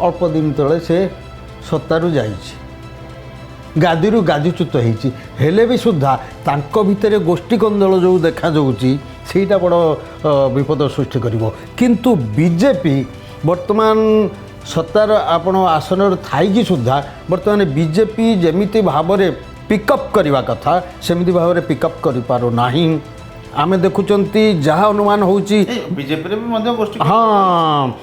ଅଳ୍ପ ଦିନ ତଳେ ସେ ସତ୍ତାରୁ ଯାଇଛି ଗାଦିରୁ ଗାଦିଚ୍ୟୁତ ହେଇଛି ହେଲେ ବି ସୁଦ୍ଧା ତାଙ୍କ ଭିତରେ ଗୋଷ୍ଠୀ କନ୍ଦଳ ଯେଉଁ ଦେଖାଯାଉଛି ସେଇଟା ବଡ଼ ବିପଦ ସୃଷ୍ଟି କରିବ କିନ୍ତୁ ବିଜେପି ବର୍ତ୍ତମାନ ସତ୍ତାର ଆପଣ ଆସନରେ ଥାଇକି ସୁଦ୍ଧା ବର୍ତ୍ତମାନ ବିଜେପି ଯେମିତି ଭାବରେ ପିକଅପ୍ କରିବା କଥା ସେମିତି ଭାବରେ ପିକଅପ୍ କରିପାରୁନାହିଁ ଆମେ ଦେଖୁଛନ୍ତି ଯାହା ଅନୁମାନ ହେଉଛି ବିଜେପିରେ ବି ମଧ୍ୟ ଗୋଷ୍ଠୀ ହଁ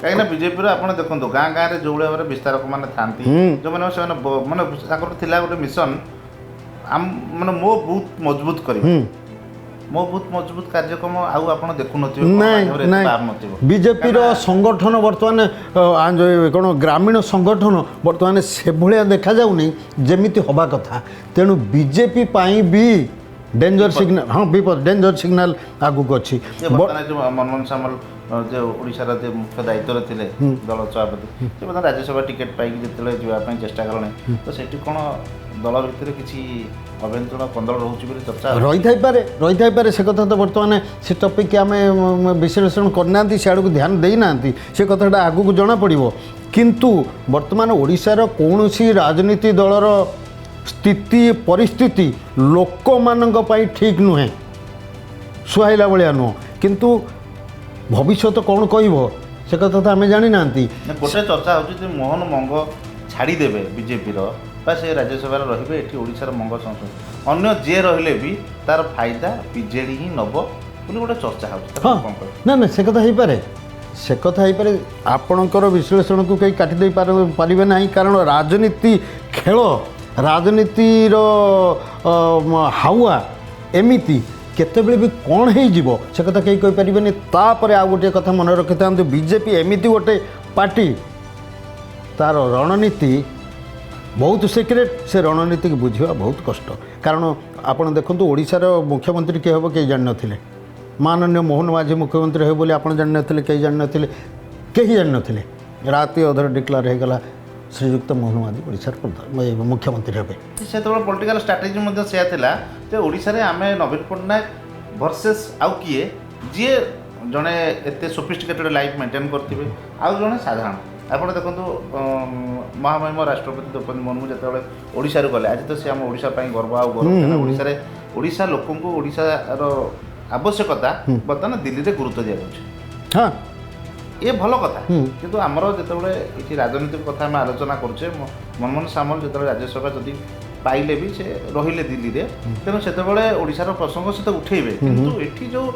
କାହିଁକିନା ବିଜେପିର ଆପଣ ଦେଖନ୍ତୁ ଗାଁ ଗାଁରେ ଯେଉଁଭଳି ଭାବରେ ବିସ୍ତାରକ ମାନେ ଥାନ୍ତି ଯେଉଁମାନେ ସେମାନେ ମାନେ ତାଙ୍କର ଥିଲା ଗୋଟେ ମିଶନ ମାନେ ମୋ ବୁଥ୍ ମଜବୁତ କରିବ ମୋ ବୁଥ୍ ମଜବୁତ କାର୍ଯ୍ୟକ୍ରମ ଆଉ ଆପଣ ଦେଖୁନଥିବେ ବିଜେପିର ସଂଗଠନ ବର୍ତ୍ତମାନ କ'ଣ ଗ୍ରାମୀଣ ସଂଗଠନ ବର୍ତ୍ତମାନ ସେଭଳିଆ ଦେଖାଯାଉନି ଯେମିତି ହେବା କଥା ତେଣୁ ବିଜେପି ପାଇଁ ବି ଡେଞ୍ଜର ସିଗ୍ନାଲ ହଁ ବିପଦ ଡେଞ୍ଜର ସିଗ୍ନାଲ ଆଗକୁ ଅଛି ମନମୋହନ ସାମଲ ଯେ ଓଡ଼ିଶାର ଯେ ମୁଖ୍ୟ ଦାୟିତ୍ୱରେ ଥିଲେ ଦଳ ସଭାପତି ସେ ମଧ୍ୟ ରାଜ୍ୟସଭା ଟିକେଟ୍ ପାଇକି ଯେତେବେଳେ ଯିବା ପାଇଁ ଚେଷ୍ଟା କଲେଣି ତ ସେଠି କ'ଣ ଦଳ ଭିତରେ କିଛି ଅଭ୍ୟନ୍ତରୀଣ କନ୍ଦଳ ରହୁଛି ବୋଲି ଚର୍ଚ୍ଚା ରହିଥାଇପାରେ ସେ କଥା ତ ବର୍ତ୍ତମାନ ସେ ଟପିକ୍ ଆମେ ବିଶ୍ଳେଷଣ କରିନାହାନ୍ତି ସେ ଆଡ଼କୁ ଧ୍ୟାନ ଦେଇନାହାନ୍ତି ସେ କଥାଟା ଆଗକୁ ଜଣାପଡ଼ିବ କିନ୍ତୁ ବର୍ତ୍ତମାନ ଓଡ଼ିଶାର କୌଣସି ରାଜନୀତି ଦଳର ସ୍ଥିତି ପରିସ୍ଥିତି ଲୋକମାନଙ୍କ ପାଇଁ ଠିକ୍ ନୁହେଁ ସୁହାଇଲା ଭଳିଆ ନୁହଁ କିନ୍ତୁ ଭବିଷ୍ୟତ କ'ଣ କହିବ ସେ କଥା ତ ଆମେ ଜାଣିନାହାନ୍ତି ଗୋଟେ ଚର୍ଚ୍ଚା ହେଉଛି ଯେ ମୋହନ ମଙ୍ଗ ଛାଡ଼ିଦେବେ ବିଜେପିର ବା ସେ ରାଜ୍ୟସଭାରେ ରହିବେ ଏଠି ଓଡ଼ିଶାର ମଙ୍ଗ ସଂସ୍କୃତି ଅନ୍ୟ ଯିଏ ରହିଲେ ବି ତାର ଫାଇଦା ବିଜେଡ଼ି ହିଁ ନେବ ବୋଲି ଗୋଟେ ଚର୍ଚ୍ଚା ହେଉଛି ହଁ ନା ସେ କଥା ହେଇପାରେ ଆପଣଙ୍କର ବିଶ୍ଳେଷଣକୁ କେହି କାଟି ଦେଇ ପାରିବେ ନାହିଁ କାରଣ ରାଜନୀତି ଖେଳ ରାଜନୀତିର ହାୱା ଏମିତି କେତେବେଳେ ବି କ'ଣ ହେଇଯିବ ସେ କଥା କେହି କହିପାରିବେନି ତାପରେ ଆଉ ଗୋଟିଏ କଥା ମନେ ରଖିଥାନ୍ତୁ ବିଜେପି ଏମିତି ଗୋଟେ ପାର୍ଟି ତାର ରଣନୀତି ବହୁତ ସିକ୍ରେଟ୍ ସେ ରଣନୀତିକୁ ବୁଝିବା ବହୁତ କଷ୍ଟ କାରଣ ଆପଣ ଦେଖନ୍ତୁ ଓଡ଼ିଶାର ମୁଖ୍ୟମନ୍ତ୍ରୀ କିଏ ହେବ କେହି ଜାଣିନଥିଲେ ମାନନୀୟ ମୋହନ ମାଝୀ ମୁଖ୍ୟମନ୍ତ୍ରୀ ହେବେ ବୋଲି ଆପଣ ଜାଣିନଥିଲେ କେହି ଜାଣିନଥିଲେ ରାତି ଅଧରେ ଡିକ୍ଲାର ହେଇଗଲା ଶ୍ରୀଯୁକ୍ତ ମୋହନ ମାଝୀ ଓଡ଼ିଶାର ମୁଖ୍ୟମନ୍ତ୍ରୀ ହେବେ ସେତେବେଳେ ପଲିଟିକାଲ ଷ୍ଟ୍ରାଟେଜି ମଧ୍ୟ ସେୟା ଥିଲା ଯେ ଓଡ଼ିଶାରେ ଆମେ ନବୀନ ପଟ୍ଟନାୟକ ଭର୍ସେସ୍ ଆଉ କିଏ ଯିଏ ଜଣେ ଏତେ ସୋଫିଷ୍ଟିକେଟେଡ଼ ଲାଇଫ୍ ମେଣ୍ଟେନ୍ କରିଥିବେ ଆଉ ଜଣେ ସାଧାରଣ ଆପଣ ଦେଖନ୍ତୁ ମହାମହିମ ରାଷ୍ଟ୍ରପତି ଦ୍ରୌପଦୀ ମୁର୍ମୁ ଯେତେବେଳେ ଓଡ଼ିଶାରୁ ଗଲେ ଆଜି ତ ସେ ଆମ ଓଡ଼ିଶା ପାଇଁ ଗର୍ବ ଆଉ ଗର୍ବ ଓଡ଼ିଶାରେ ଓଡ଼ିଶା ଲୋକଙ୍କୁ ଓଡ଼ିଶାର ଆବଶ୍ୟକତା ବର୍ତ୍ତମାନ ଦିଲ୍ଲୀରେ ଗୁରୁତ୍ୱ ଦିଆଯାଉଛି ହଁ ଏ ଭଲ କଥା କିନ୍ତୁ ଆମର ଯେତେବେଳେ ଏଠି ରାଜନୈତିକ କଥା ଆମେ ଆଲୋଚନା କରୁଛେ ମନମୋହନ ସାମଲ ଯେତେବେଳେ ରାଜ୍ୟସଭା ଯଦି ପାଇଲେ ବି ସେ ରହିଲେ ଦିଲ୍ଲୀରେ ତେଣୁ ସେତେବେଳେ ଓଡ଼ିଶାର ପ୍ରସଙ୍ଗ ସହିତ ଉଠେଇବେ କିନ୍ତୁ ଏଠି ଯେଉଁ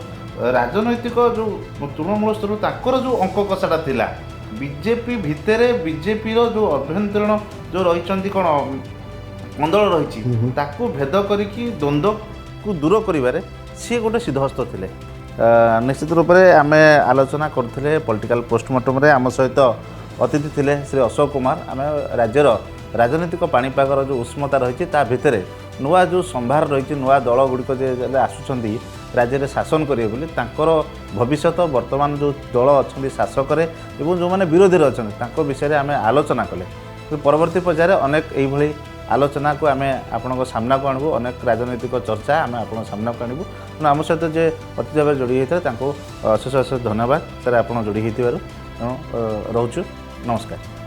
ରାଜନୈତିକ ଯେଉଁ ତୃଣମୂଳ ସ୍ତରରୁ ତାଙ୍କର ଯେଉଁ ଅଙ୍କ କଷାଟା ଥିଲା ବିଜେପି ଭିତରେ ବିଜେପିର ଯେଉଁ ଅଭ୍ୟନ୍ତରୀଣ ଯେଉଁ ରହିଛନ୍ତି କ'ଣ କନ୍ଦଳ ରହିଛି ତାକୁ ଭେଦ କରିକି ଦ୍ୱନ୍ଦ୍ୱକୁ ଦୂର କରିବାରେ ସିଏ ଗୋଟେ ସିଦ୍ଧହସ୍ତ ଥିଲେ ନିଶ୍ଚିତ ରୂପରେ ଆମେ ଆଲୋଚନା କରୁଥିଲେ ପଲିଟିକାଲ ପୋଷ୍ଟମର୍ଟମରେ ଆମ ସହିତ अतिथि थिले श्री अशोक कुमार आम राज्यर राजनीतिक पाणीपागर जो उष्मता रही भितर नुआ जो संभार रही नुआ दल गुड़िक आसुँच राज्य में शासन करेंगे बोली तांकर भविष्य वर्तमान जो दल अच्छा शासक जो मैंने विरोधी अच्छा विषय में आम आलोचना कले परवर्ती पर्यायर अनेक यही आलोचना को आम आपण सामना को आणबू अनेक राजनैतिक चर्चा आम आप सामना को आणबू तेणु आम सहित जे अतिथि भाव जोड़ी होता है अशेष अशेष धन्यवाद सर आप जोड़ी होती रोचु नमस्कार।